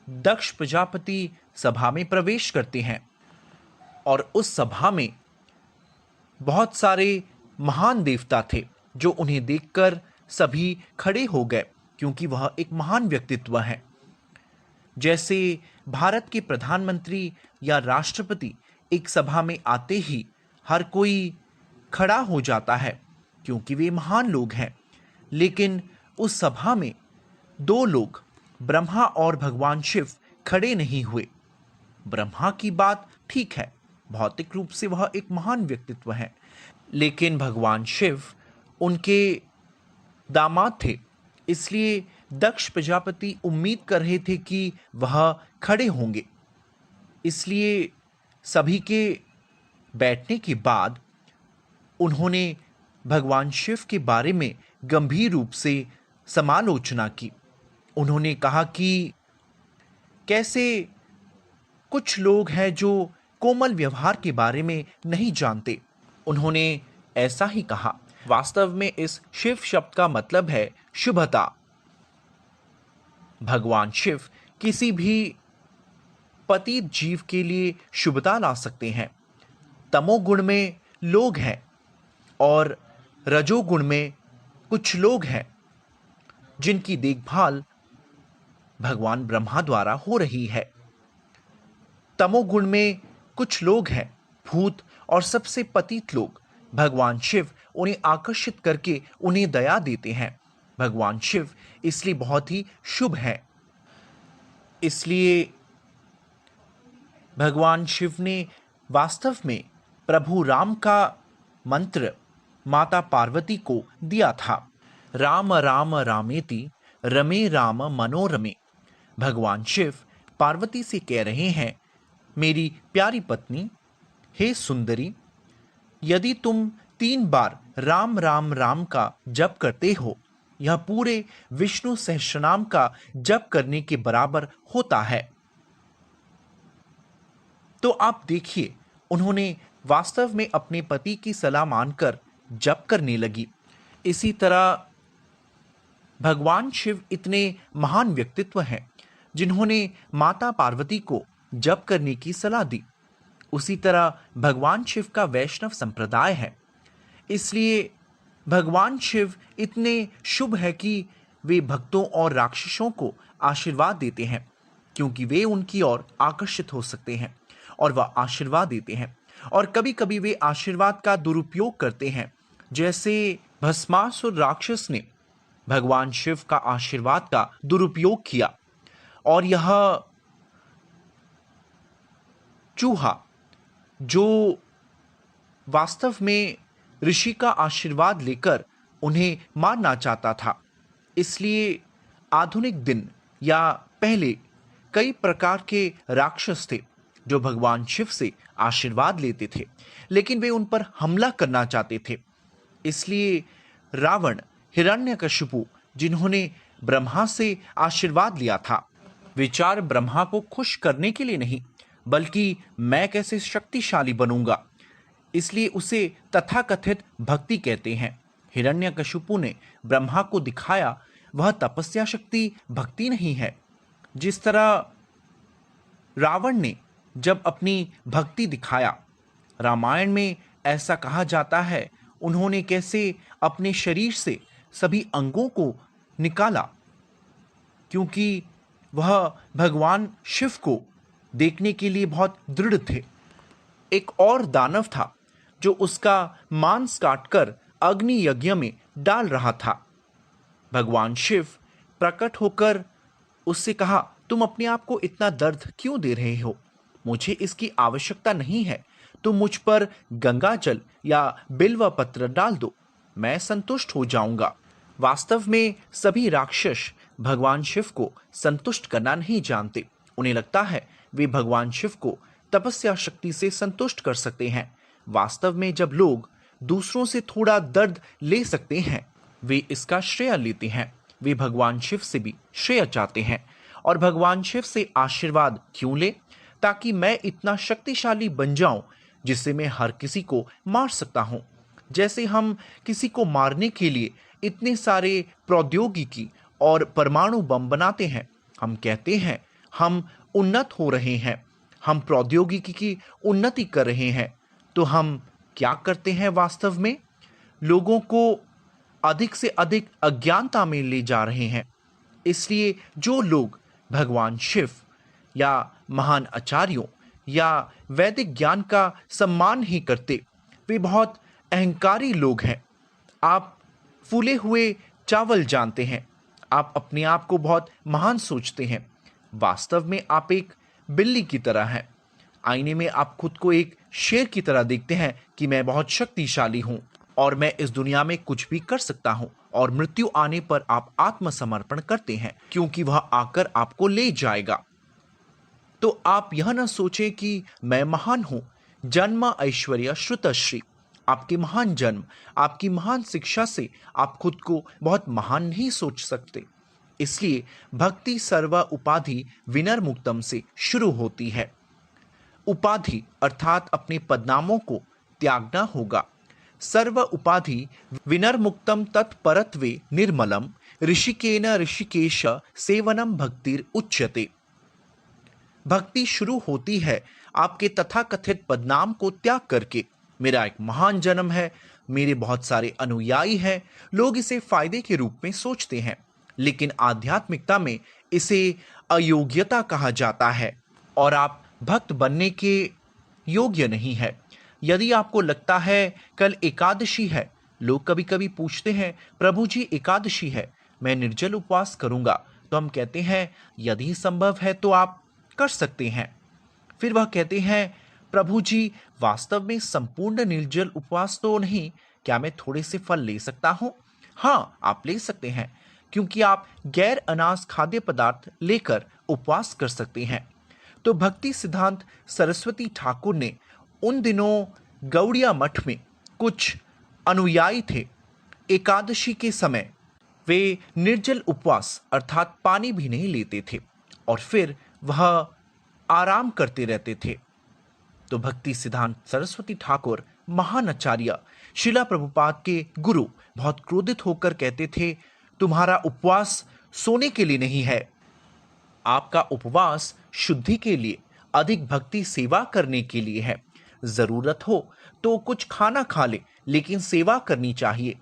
दक्ष प्रजापति सभा में प्रवेश करते हैं और उस सभा में बहुत सारे महान देवता थे जो उन्हें देखकर सभी खड़े हो गए, क्योंकि वह एक महान व्यक्तित्व है। जैसे भारत के प्रधानमंत्री या राष्ट्रपति एक सभा में आते ही हर कोई खड़ा हो जाता है क्योंकि वे महान लोग हैं। लेकिन उस सभा में दो लोग, ब्रह्मा और भगवान शिव, खड़े नहीं हुए। ब्रह्मा की बात ठीक है, भौतिक रूप से वह एक महान व्यक्तित्व है, लेकिन भगवान शिव उनके दामाद थे, इसलिए दक्ष प्रजापति उम्मीद कर रहे थे कि वह खड़े होंगे। इसलिए सभी के बैठने के बाद उन्होंने भगवान शिव के बारे में गंभीर रूप से समालोचना की। उन्होंने कहा कि कैसे कुछ लोग हैं जो कोमल व्यवहार के बारे में नहीं जानते। उन्होंने ऐसा ही कहा, वास्तव में इस शिव शब्द का मतलब है शुभता। भगवान शिव किसी भी पतित जीव के लिए शुभता ला सकते हैं। तमोगुण में लोग हैं और रजोगुण में कुछ लोग हैं जिनकी देखभाल भगवान ब्रह्मा द्वारा हो रही है। तमोगुण में कुछ लोग हैं भूत और सबसे पतित लोग। भगवान शिव उन्हें आकर्षित करके उन्हें दया देते हैं। भगवान शिव इसलिए बहुत ही शुभ हैं। इसलिए भगवान शिव ने वास्तव में प्रभु राम का मंत्र माता पार्वती को दिया था, राम राम रामेति रमे राम मनोरमे। भगवान शिव पार्वती से कह रहे हैं, मेरी प्यारी पत्नी, हे सुंदरी, यदि तुम 3 बार राम राम राम का जप करते हो, यह पूरे विष्णु सहस्रनाम का जप करने के बराबर होता है। तो आप देखिए, उन्होंने वास्तव में अपने पति की सलाह मानकर जप करने लगी। इसी तरह भगवान शिव इतने महान व्यक्तित्व हैं जिन्होंने माता पार्वती को जप करने की सलाह दी। उसी तरह भगवान शिव का वैष्णव संप्रदाय है, इसलिए भगवान शिव इतने शुभ है कि वे भक्तों और राक्षसों को आशीर्वाद देते हैं, क्योंकि वे उनकी ओर आकर्षित हो सकते हैं और वह आशीर्वाद देते हैं। और कभी कभी वे आशीर्वाद का दुरुपयोग करते हैं, जैसे भस्मासुर राक्षस ने भगवान शिव का आशीर्वाद का दुरुपयोग किया और यह चूहा, जो वास्तव में ऋषि का आशीर्वाद लेकर उन्हें मारना चाहता था। इसलिए आधुनिक दिन या पहले कई प्रकार के राक्षस थे जो भगवान शिव से आशीर्वाद लेते थे, लेकिन वे उन पर हमला करना चाहते थे। इसलिए रावण, हिरण्यकशिपु, जिन्होंने ब्रह्मा से आशीर्वाद लिया था, विचार ब्रह्मा को खुश करने के लिए नहीं, बल्कि मैं कैसे शक्तिशाली बनूंगा, इसलिए उसे तथाकथित भक्ति कहते हैं। हिरण्यकशिपु ने ब्रह्मा को दिखाया वह तपस्या शक्ति भक्ति नहीं है। जिस तरह रावण ने जब अपनी भक्ति दिखाया। रामायण में ऐसा कहा जाता है, उन्होंने कैसे अपने शरीर से सभी अंगों को निकाला, क्योंकि वह भगवान शिव को देखने के लिए बहुत दृढ़ थे। एक और दानव था जो उसका मांस काटकर अग्नि यज्ञ में डाल रहा था। भगवान शिव प्रकट होकर उससे कहा, तुम अपने आप को इतना दर्द क्यों दे रहे हो? मुझे इसकी आवश्यकता नहीं है। तुम मुझ पर गंगा जल या बिल्व पत्र डाल दो, मैं संतुष्ट हो जाऊंगा। वास्तव में सभी राक्षस भगवान शिव को संतुष्ट करना नहीं जानते। उन्हें लगता है वे भगवान शिव को तपस्या शक्ति से संतुष्ट कर सकते हैं। वास्तव में जब लोग दूसरों से थोड़ा दर्द ले सकते हैं, वे इसका श्रेय लेते हैं। वे भगवान शिव से भी श्रेय चाहते हैं। और भगवान शिव से आशीर्वाद क्यों ले? ताकि मैं इतना शक्तिशाली बन जाऊं जिससे मैं हर किसी को मार सकता हूं। जैसे हम किसी को मारने के लिए इतने सारे प्रौद्योगिकी और परमाणु बम बनाते हैं। हम कहते हैं हम उन्नत हो रहे हैं, हम प्रौद्योगिकी की उन्नति कर रहे हैं, तो हम क्या करते हैं वास्तव में? लोगों को अधिक से अधिक अज्ञानता में ले जा रहे हैं। इसलिए जो लोग भगवान शिव या महान आचार्यों या वैदिक ज्ञान का सम्मान ही करते, वे बहुत अहंकारी लोग हैं। आप फूले हुए चावल जानते हैं, आप अपने आप को बहुत महान सोचते हैं। वास्तव में आप एक बिल्ली की तरह हैं। आईने में आप खुद को एक शेर की तरह देखते हैं कि मैं बहुत शक्तिशाली हूं और मैं इस दुनिया में कुछ भी कर सकता हूं। और मृत्यु आने पर आप आत्मसमर्पण करते हैं, क्योंकि वह आकर आपको ले जाएगा। तो आप यह न सोचें कि मैं महान हूं। जन्म ऐश्वर्य श्रुतश्री, आपके महान जन्म, आपकी महान शिक्षा से आप खुद को बहुत महान नहीं सोच सकते। इसलिए भक्ति सर्व उपाधि विनर्मुक्तम से शुरू होती है। उपाधि अर्थात अपने पदनामों को त्यागना होगा। सर्व उपाधि विनर्मुक्तम तत्परत्वे निर्मलम ऋषिकेन ऋषिकेश सेवनम भक्तिर उच्यते। भक्ति शुरू होती है आपके तथाकथित पदनाम को त्याग करके। मेरा एक महान जन्म है, मेरे बहुत सारे अनुयायी हैं, लोग इसे फायदे के रूप में सोचते हैं, लेकिन आध्यात्मिकता में इसे अयोग्यता कहा जाता है और आप भक्त बनने के योग्य नहीं है। यदि आपको लगता है कल एकादशी है, लोग कभी कभी पूछते हैं, प्रभु जी एकादशी है, मैं निर्जल उपवास करूंगा, तो हम कहते हैं यदि संभव है तो आप कर सकते हैं। फिर वह कहते हैं, प्रभु जी वास्तव में संपूर्ण निर्जल उपवास तो नहीं, क्या मैं थोड़े से फल ले सकता हूं? हाँ, आप ले सकते हैं, क्योंकि आप गैर अनाज खाद्य पदार्थ लेकर उपवास कर सकते हैं। तो भक्ति सिद्धांत सरस्वती ठाकुर ने उन दिनों गौड़िया मठ में कुछ अनुयायी थे। एकादशी के समय वे निर्जल उपवास अर्थात पानी भी नहीं लेते थे और फिर वह आराम करते रहते थे। तो भक्ति सिद्धांत सरस्वती ठाकुर महान आचार्य शिला प्रभुपाद के गुरु बहुत क्रोधित होकर कहते थे, तुम्हारा उपवास सोने के लिए नहीं है, आपका उपवास शुद्धि के लिए, अधिक भक्ति सेवा करने के लिए है। जरूरत हो तो कुछ खाना खा ले, लेकिन सेवा करनी चाहिए।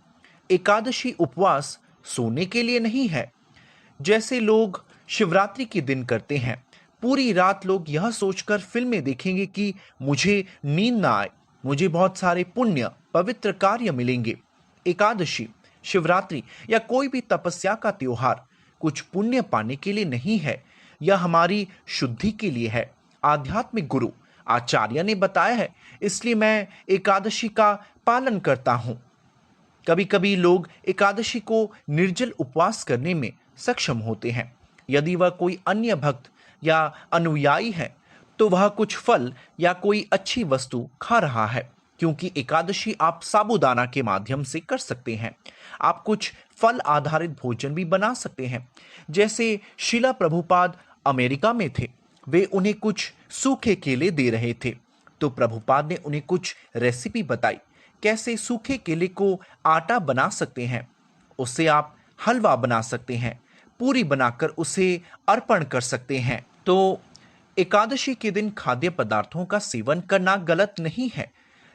एकादशी उपवास सोने के लिए नहीं है। जैसे लोग शिवरात्रि के दिन करते हैं, पूरी रात लोग यह सोचकर फिल्में देखेंगे कि मुझे नींद ना आए, मुझे बहुत सारे पुण्य पवित्र कार्य मिलेंगे। एकादशी, शिवरात्रि या कोई भी तपस्या का त्योहार कुछ पुण्य पाने के लिए नहीं है, यह हमारी शुद्धि के लिए है। आध्यात्मिक गुरु आचार्य ने बताया है, इसलिए मैं एकादशी का पालन करता हूं। कभी कभी लोग एकादशी को निर्जल उपवास करने में सक्षम होते हैं। यदि वह कोई अन्य भक्त या अनुयायी है तो वह कुछ फल या कोई अच्छी वस्तु खा रहा है, क्योंकि एकादशी आप साबूदाना के माध्यम से कर सकते हैं। आप कुछ फल आधारित भोजन भी बना सकते हैं। जैसे शिला प्रभुपाद अमेरिका में थे, वे उन्हें कुछ सूखे केले दे रहे थे, तो प्रभुपाद ने उन्हें कुछ रेसिपी बताई, कैसे सूखे केले को आटा बना सकते हैं, उससे आप हलवा बना सकते हैं, पूरी बनाकर उसे अर्पण कर सकते हैं। तो एकादशी के दिन खाद्य पदार्थों का सेवन करना गलत नहीं है,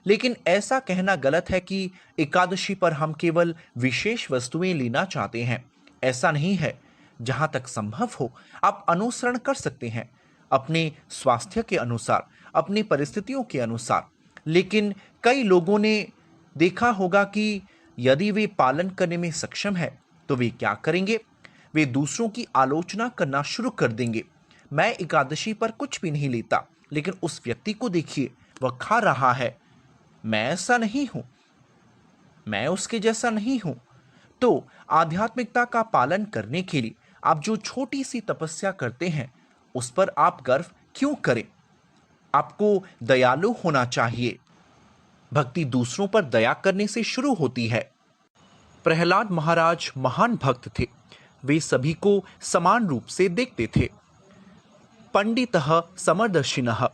लेकिन ऐसा कहना गलत है कि एकादशी पर हम केवल विशेष वस्तुएं लेना चाहते हैं। ऐसा नहीं है। जहां तक संभव हो, आप अनुसरण कर सकते हैं अपने स्वास्थ्य के अनुसार, अपनी परिस्थितियों के अनुसार। लेकिन कई लोगों ने देखा होगा कि यदि वे पालन करने में सक्षम है तो वे क्या करेंगे? वे दूसरों की आलोचना करना शुरू कर देंगे। मैं एकादशी पर कुछ भी नहीं लेता, लेकिन उस व्यक्ति को देखिए, वह खा रहा है। मैं ऐसा नहीं हूं, मैं उसके जैसा नहीं हूं। तो आध्यात्मिकता का पालन करने के लिए आप जो छोटी सी तपस्या करते हैं, उस पर आप गर्व क्यों करें? आपको दयालु होना चाहिए। भक्ति दूसरों पर दया करने से शुरू होती है। प्रहलाद महाराज महान भक्त थे। वे सभी को समान रूप से देखते थे। पंडितः समदर्शिनः।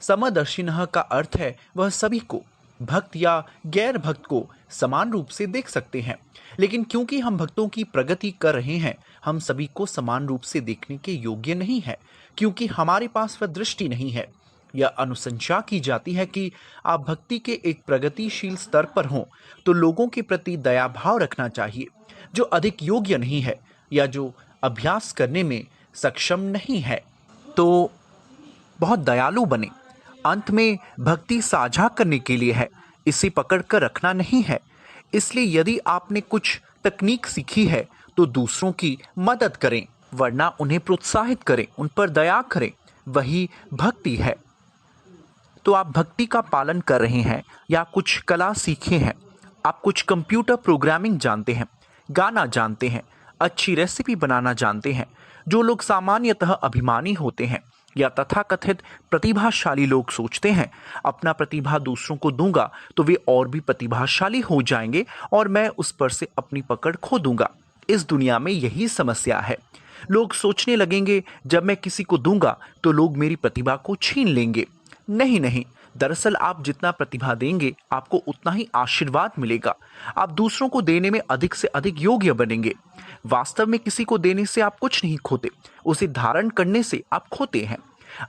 समदर्शिनः का अर्थ है वह सभी को, भक्त या गैर भक्त को समान रूप से देख सकते हैं। लेकिन क्योंकि हम भक्तों की प्रगति कर रहे हैं, हम सभी को समान रूप से देखने के योग्य नहीं है, क्योंकि हमारे पास वह दृष्टि नहीं है। यह अनुशंसा की जाती है कि आप भक्ति के एक प्रगतिशील स्तर पर हों तो लोगों के प्रति दया भाव रखना चाहिए, जो अधिक योग्य नहीं है या जो अभ्यास करने में सक्षम नहीं है। तो बहुत दयालु बने। अंत में भक्ति साझा करने के लिए है, इसे पकड़ कर रखना नहीं है। इसलिए यदि आपने कुछ तकनीक सीखी है तो दूसरों की मदद करें, वरना उन्हें प्रोत्साहित करें, उन पर दया करें। वही भक्ति है। तो आप भक्ति का पालन कर रहे हैं या कुछ कला सीखे हैं, आप कुछ कंप्यूटर प्रोग्रामिंग जानते हैं, गाना जानते हैं, अच्छी रेसिपी बनाना जानते हैं। जो लोग सामान्यतः अभिमानी होते हैं या तथाकथित प्रतिभाशाली लोग सोचते हैं, अपना प्रतिभा दूसरों को दूंगा तो वे और भी प्रतिभाशाली हो जाएंगे और मैं उस पर से अपनी पकड़ खो दूंगा। इस दुनिया में यही समस्या है। लोग सोचने लगेंगे जब मैं किसी को दूंगा तो लोग मेरी प्रतिभा को छीन लेंगे। नहीं नहीं, दरअसल आप जितना प्रतिभा देंगे आपको उतना ही आशीर्वाद मिलेगा। आप दूसरों को देने में अधिक से अधिक योग्य बनेंगे। वास्तव में किसी को देने से आप कुछ नहीं खोते, उसे धारण करने से आप खोते हैं।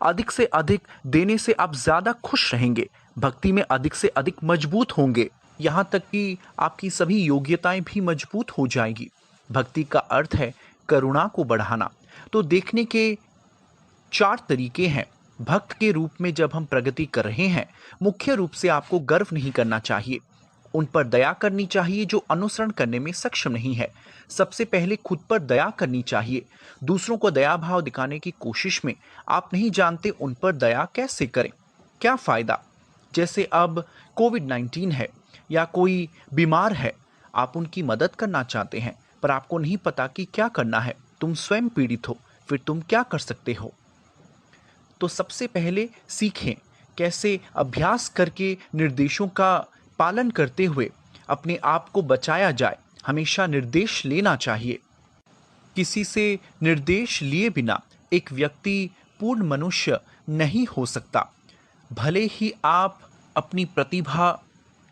अधिक से अधिक देने से आप ज्यादा खुश रहेंगे, भक्ति में अधिक से अधिक मजबूत होंगे, यहाँ तक कि आपकी सभी योग्यताएं भी मजबूत हो जाएंगी। भक्ति का अर्थ है करुणा को बढ़ाना। तो देखने के 4 तरीके हैं। भक्त के रूप में जब हम प्रगति कर रहे हैं, मुख्य रूप से आपको गर्व नहीं करना चाहिए, उन पर दया करनी चाहिए जो अनुसरण करने में सक्षम नहीं है। सबसे पहले खुद पर दया करनी चाहिए। दूसरों को दया भाव दिखाने की कोशिश में आप नहीं जानते उन पर दया कैसे करें, क्या फायदा। जैसे अब कोविड-19 है या कोई बीमार है, आप उनकी मदद करना चाहते हैं पर आपको नहीं पता कि क्या करना है, तुम स्वयं पीड़ित हो, फिर तुम क्या कर सकते हो। तो सबसे पहले सीखें कैसे अभ्यास करके निर्देशों का पालन करते हुए अपने आप को बचाया जाए। हमेशा निर्देश लेना चाहिए। किसी से निर्देश लिए बिना एक व्यक्ति पूर्ण मनुष्य नहीं हो सकता। भले ही आप अपनी प्रतिभा,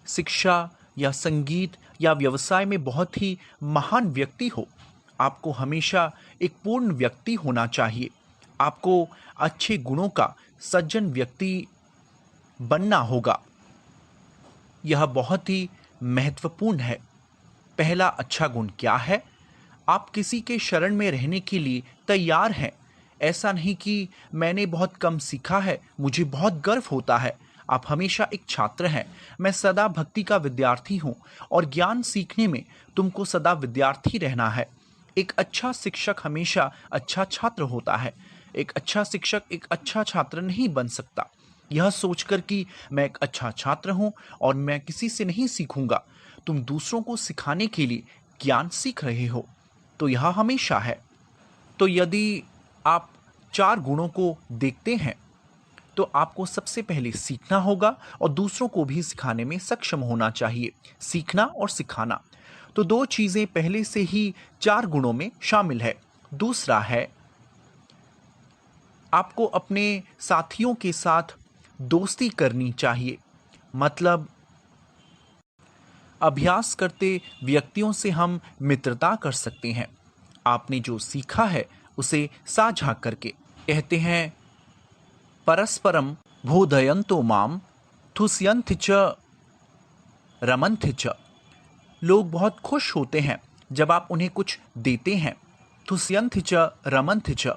शिक्षा या संगीत या व्यवसाय में बहुत ही महान व्यक्ति हो, आपको हमेशा एक पूर्ण व्यक्ति होना चाहिए। आपको अच्छे गुणों का सज्जन व्यक्ति बनना होगा। यह बहुत ही महत्वपूर्ण है। पहला अच्छा गुण क्या है? आप किसी के शरण में रहने के लिए तैयार हैं। ऐसा नहीं कि मैंने बहुत कम सीखा है, मुझे बहुत गर्व होता है। आप हमेशा एक छात्र हैं। मैं सदा भक्ति का विद्यार्थी हूँ और ज्ञान सीखने में तुमको सदा विद्यार्थी रहना है। एक अच्छा शिक्षक हमेशा अच्छा छात्र होता है। एक अच्छा शिक्षक एक अच्छा छात्र नहीं बन सकता। यह सोचकर कि मैं एक अच्छा छात्र हूं और मैं किसी से नहीं सीखूंगा। तुम दूसरों को सिखाने के लिए ज्ञान सीख रहे हो, तो यह हमेशा है। तो यदि आप 4 गुणों को देखते हैं तो आपको सबसे पहले सीखना होगा और दूसरों को भी सिखाने में सक्षम होना चाहिए। सीखना और सिखाना, तो 2 चीजें पहले से ही 4 गुणों में शामिल है। दूसरा है आपको अपने साथियों के साथ दोस्ती करनी चाहिए। मतलब अभ्यास करते व्यक्तियों से हम मित्रता कर सकते हैं। आपने जो सीखा है उसे साझा करके। कहते हैं परस्परम बोधयन्तो माम तुष्यन्ति च रमन्ति च। लोग बहुत खुश होते हैं जब आप उन्हें कुछ देते हैं। तुष्यन्ति च रमन्ति च,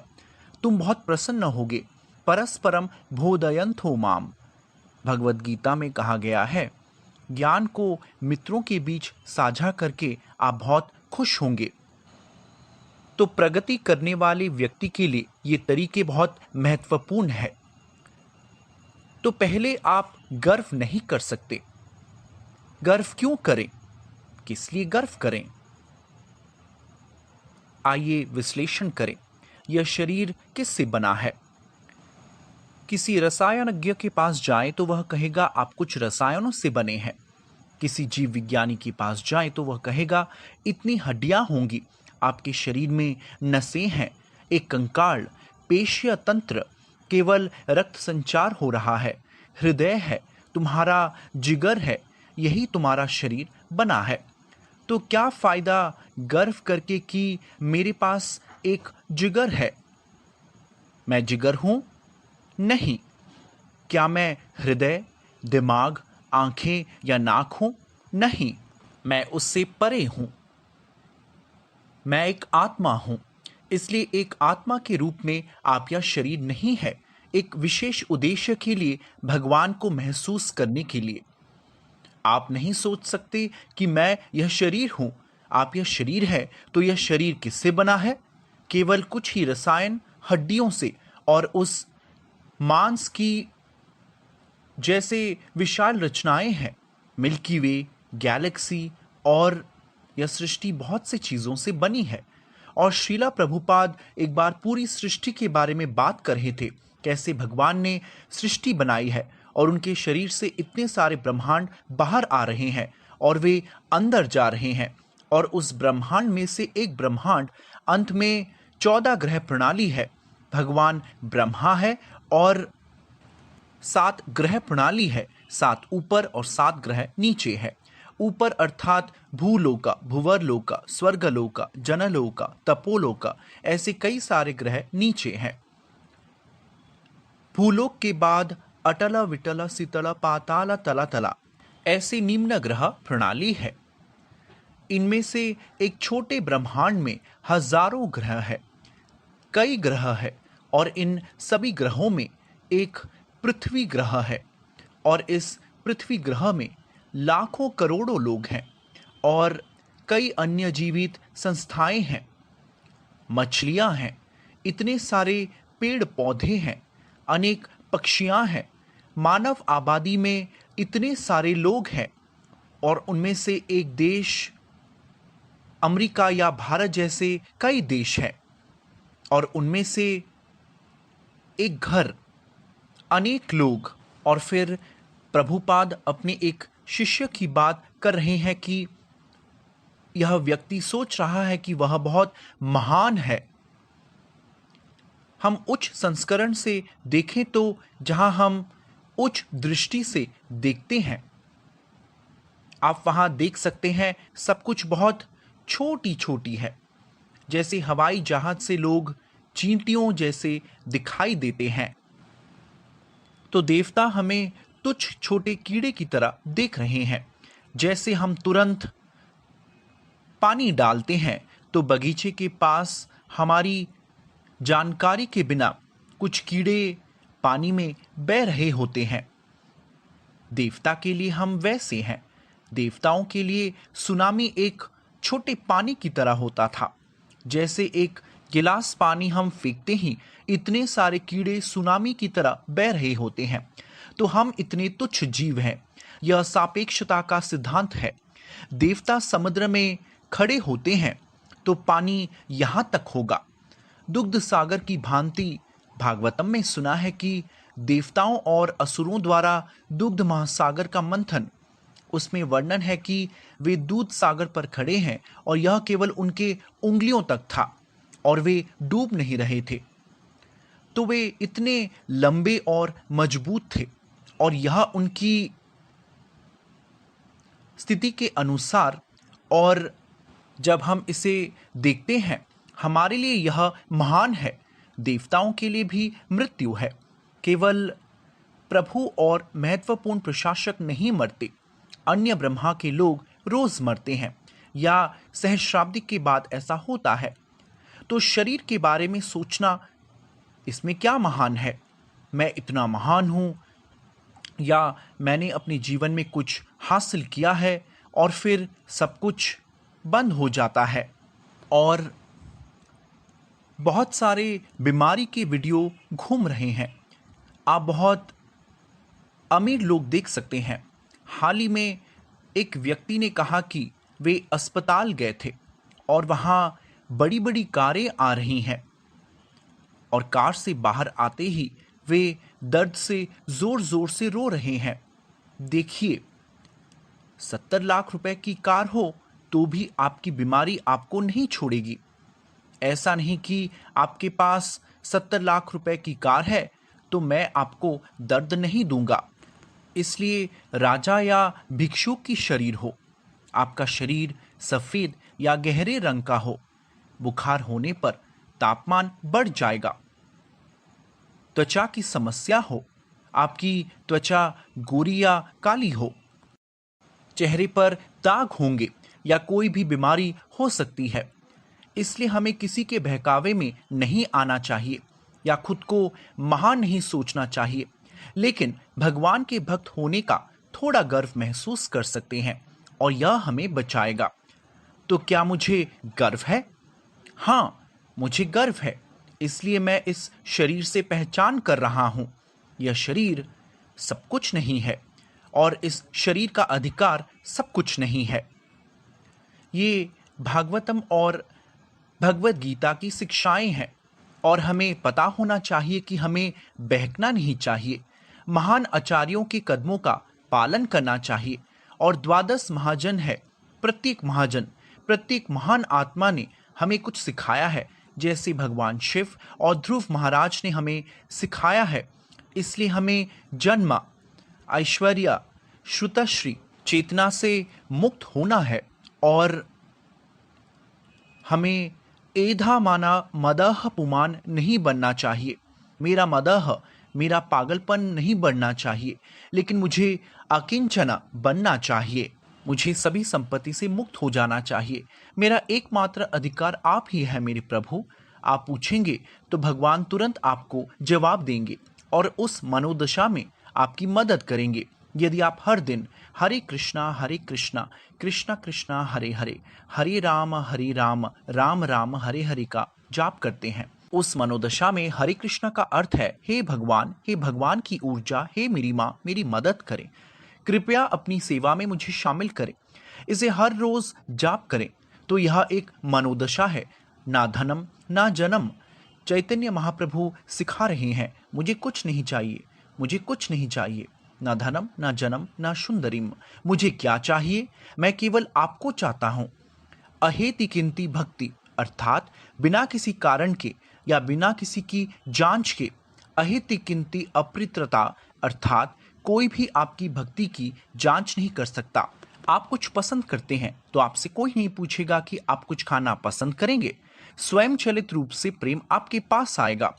तुम बहुत प्रसन्न होगे। परस्परम बोधयन्तो माम, भगवद गीता में कहा गया है, ज्ञान को मित्रों के बीच साझा करके आप बहुत खुश होंगे। तो प्रगति करने वाले व्यक्ति के लिए ये तरीके बहुत महत्वपूर्ण है। तो पहले आप गर्व नहीं कर सकते। गर्व क्यों करें? किस लिए गर्व करें? आइए विश्लेषण करें। यह शरीर किससे बना है? किसी रसायनज्ञ के पास जाएं तो वह कहेगा आप कुछ रसायनों से बने हैं। किसी जीव विज्ञानी के पास जाएं तो वह कहेगा इतनी हड्डियां होंगी, आपके शरीर में नसें हैं, एक कंकाल, पेशीय तंत्र, केवल रक्त संचार हो रहा है, हृदय है, तुम्हारा जिगर है, यही तुम्हारा शरीर बना है। तो क्या फायदा गर्व करके कि मेरे पास एक जिगर है? मैं जिगर हूं? नहीं। क्या मैं हृदय, दिमाग, आंखें या नाक हूं? नहीं, मैं उससे परे हूं। मैं एक आत्मा हूं। इसलिए एक आत्मा के रूप में आप यह शरीर नहीं है, एक विशेष उद्देश्य के लिए, भगवान को महसूस करने के लिए। आप नहीं सोच सकते कि मैं यह शरीर हूं। आप यह शरीर है तो यह शरीर किससे बना है? केवल कुछ ही रसायन, हड्डियों से और उस मांस की जैसे विशाल रचनाएं हैं। मिल्की वे, गैलेक्सी और यह सृष्टि बहुत सी चीजों से बनी है। और श्रीला प्रभुपाद एक बार पूरी सृष्टि के बारे में बात कर रहे थे, कैसे भगवान ने सृष्टि बनाई है और उनके शरीर से इतने सारे ब्रह्मांड बाहर आ रहे हैं और वे अंदर जा रहे हैं। और उस ब्रह्मांड में से एक ब्रह्मांड, अंत में 14 ग्रह प्रणाली है। भगवान ब्रह्मा है और 7 ग्रह प्रणाली है, 7 ऊपर और 7 ग्रह नीचे है। ऊपर अर्थात भूलोका, भुवरलोका, स्वर्गलोका, जनलोका, तपोलोका, ऐसे कई सारे ग्रह नीचे हैं। भूलोक के बाद अटला विटला शीतला पाताला तला तला, ऐसे निम्न ग्रह प्रणाली है। इनमें से एक छोटे ब्रह्मांड में हजारों ग्रह है, कई ग्रह है। और इन सभी ग्रहों में एक पृथ्वी ग्रह है और इस पृथ्वी ग्रह में लाखों करोड़ों लोग हैं और कई अन्य जीवित संस्थाएं हैं, मछलियां हैं, इतने सारे पेड़ पौधे हैं, अनेक पक्षियां हैं। मानव आबादी में इतने सारे लोग हैं और उनमें से एक देश अमेरिका या भारत जैसे कई देश हैं और उनमें से एक घर, अनेक लोग। और फिर प्रभुपाद अपने एक शिष्य की बात कर रहे हैं कि यह व्यक्ति सोच रहा है कि वह बहुत महान है। हम उच्च संस्करण से देखें तो जहां हम उच्च दृष्टि से देखते हैं, आप वहां देख सकते हैं सब कुछ बहुत छोटी छोटी है। जैसे हवाई जहाज से लोग चींटियों जैसे दिखाई देते हैं, तो देवता हमें तुच्छ छोटे कीड़े की तरह देख रहे हैं। जैसे हम तुरंत पानी डालते हैं तो बगीचे के पास हमारी जानकारी के बिना कुछ कीड़े पानी में बह रहे होते हैं। देवता के लिए हम वैसे हैं। देवताओं के लिए सुनामी एक छोटे पानी की तरह होता था। जैसे एक गिलास पानी हम फेंकते ही इतने सारे कीड़े सुनामी की तरह बह रहे होते हैं। तो हम इतने तुच्छ जीव हैं। यह सापेक्षता का सिद्धांत है। देवता समुद्र में खड़े होते हैं तो पानी यहां तक होगा। दुग्ध सागर की भांति भागवतम में सुना है कि देवताओं और असुरों द्वारा दुग्ध महासागर का मंथन, उसमें वर्णन है कि वे दूध सागर पर खड़े हैं और यह केवल उनके उंगलियों तक था और वे डूब नहीं रहे थे। तो वे इतने लंबे और मजबूत थे और यह उनकी स्थिति के अनुसार। और जब हम इसे देखते हैं, हमारे लिए यह महान है। देवताओं के लिए भी मृत्यु है। केवल प्रभु और महत्वपूर्ण प्रशासक नहीं मरते, अन्य ब्रह्मा के लोग रोज मरते हैं या सहस्राब्दी के बाद ऐसा होता है। तो शरीर के बारे में सोचना, इसमें क्या महान है? मैं इतना महान हूं या मैंने अपने जीवन में कुछ हासिल किया है और फिर सब कुछ बंद हो जाता है। और बहुत सारे बीमारी के वीडियो घूम रहे हैं। आप बहुत अमीर लोग देख सकते हैं। हाल ही में एक व्यक्ति ने कहा कि वे अस्पताल गए थे और वहाँ बड़ी बड़ी कारें आ रही हैं और कार से बाहर आते ही वे दर्द से जोर जोर से रो रहे हैं। देखिए, 70 लाख रुपए की कार हो तो भी आपकी बीमारी आपको नहीं छोड़ेगी। ऐसा नहीं कि आपके पास 70 लाख रुपए की कार है तो मैं आपको दर्द नहीं दूंगा। इसलिए राजा या भिक्षु की शरीर हो, आपका शरीर सफेद या गहरे रंग का हो, बुखार होने पर तापमान बढ़ जाएगा। त्वचा की समस्या हो, आपकी त्वचा गोरी या काली हो, चेहरे पर दाग होंगे या कोई भी बीमारी हो सकती है। इसलिए हमें किसी के बहकावे में नहीं आना चाहिए या खुद को महान नहीं सोचना चाहिए, लेकिन भगवान के भक्त होने का थोड़ा गर्व महसूस कर सकते हैं और यह हमें बचाएगा। तो क्या मुझे गर्व है? हाँ, मुझे गर्व है। इसलिए मैं इस शरीर से पहचान कर रहा हूं, यह शरीर सब कुछ नहीं है और इस शरीर का अधिकार सब कुछ नहीं है। ये भागवतम और भगवत गीता की शिक्षाएं हैं और हमें पता होना चाहिए कि हमें बहकना नहीं चाहिए। महान आचार्यों के कदमों का पालन करना चाहिए और द्वादश महाजन है। प्रत्येक महान आत्मा ने हमें कुछ सिखाया है, जैसे भगवान शिव और ध्रुव महाराज ने हमें सिखाया है। इसलिए हमें जन्म, ऐश्वर्य, श्रुतश्री चेतना से मुक्त होना है और हमें एधा माना मदह पुमान नहीं बनना चाहिए। मेरा मदह, मेरा पागलपन नहीं बनना चाहिए, लेकिन मुझे अकिंचना बनना चाहिए। मुझे सभी संपत्ति से मुक्त हो जाना चाहिए। मेरा एकमात्र अधिकार आप ही है मेरे प्रभु। आप पूछेंगे तो भगवान तुरंत आपको जवाब देंगे और उस मनोदशा में आपकी मदद करेंगे। यदि आप हर दिन हरे कृष्णा कृष्णा कृष्णा हरे हरे, हरे राम राम राम हरे हरे का जाप करते हैं, उस मनोदशा में हरे कृष्णा का अर्थ है हे भगवान की ऊर्जा, हे मेरी माँ मेरी मदद करें, कृपया अपनी सेवा में मुझे शामिल करें। इसे हर रोज जाप करें। तो यह एक मनोदशा है, ना धनम ना जन्म। चैतन्य महाप्रभु सिखा रहे हैं, मुझे कुछ नहीं चाहिए, मुझे कुछ नहीं चाहिए, ना धनम ना जन्म ना सुंदरिम। मुझे क्या चाहिए? मैं केवल आपको चाहता हूं। अहेति किंती भक्ति, अर्थात बिना किसी कारण के या बिना किसी की जांच के। अहेति किंती अप्रित्रता, अर्थात कोई भी आपकी भक्ति की जांच नहीं कर सकता। आप कुछ पसंद करते हैं तो आपसे कोई नहीं पूछेगा कि आप कुछ खाना पसंद करेंगे। स्वयं चलित रूप से प्रेम आपके पास आएगा।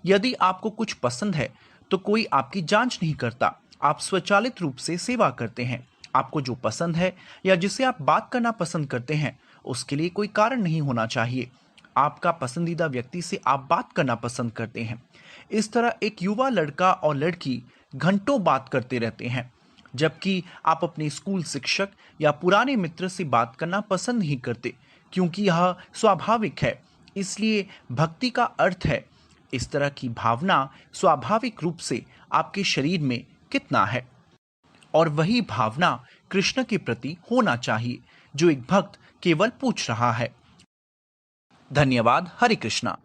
यदि आपको कुछ पसंद है तो कोई आपकी जांच नहीं करता, आप स्वचालित रूप से सेवा करते हैं। आपको जो पसंद है या जिसे आप बात करना पसंद करते हैं, उसके लिए कोई कारण नहीं होना चाहिए। आपका पसंदीदा व्यक्ति से आप बात करना पसंद करते हैं। इस तरह एक युवा लड़का और लड़की घंटों बात करते रहते हैं, जबकि आप अपने स्कूल शिक्षक या पुराने मित्र से बात करना पसंद नहीं करते, क्योंकि यह स्वाभाविक है। इसलिए भक्ति का अर्थ है इस तरह की भावना स्वाभाविक रूप से आपके शरीर में कितना है, और वही भावना कृष्ण के प्रति होना चाहिए जो एक भक्त केवल पूछ रहा है। धन्यवाद। हरे कृष्णा।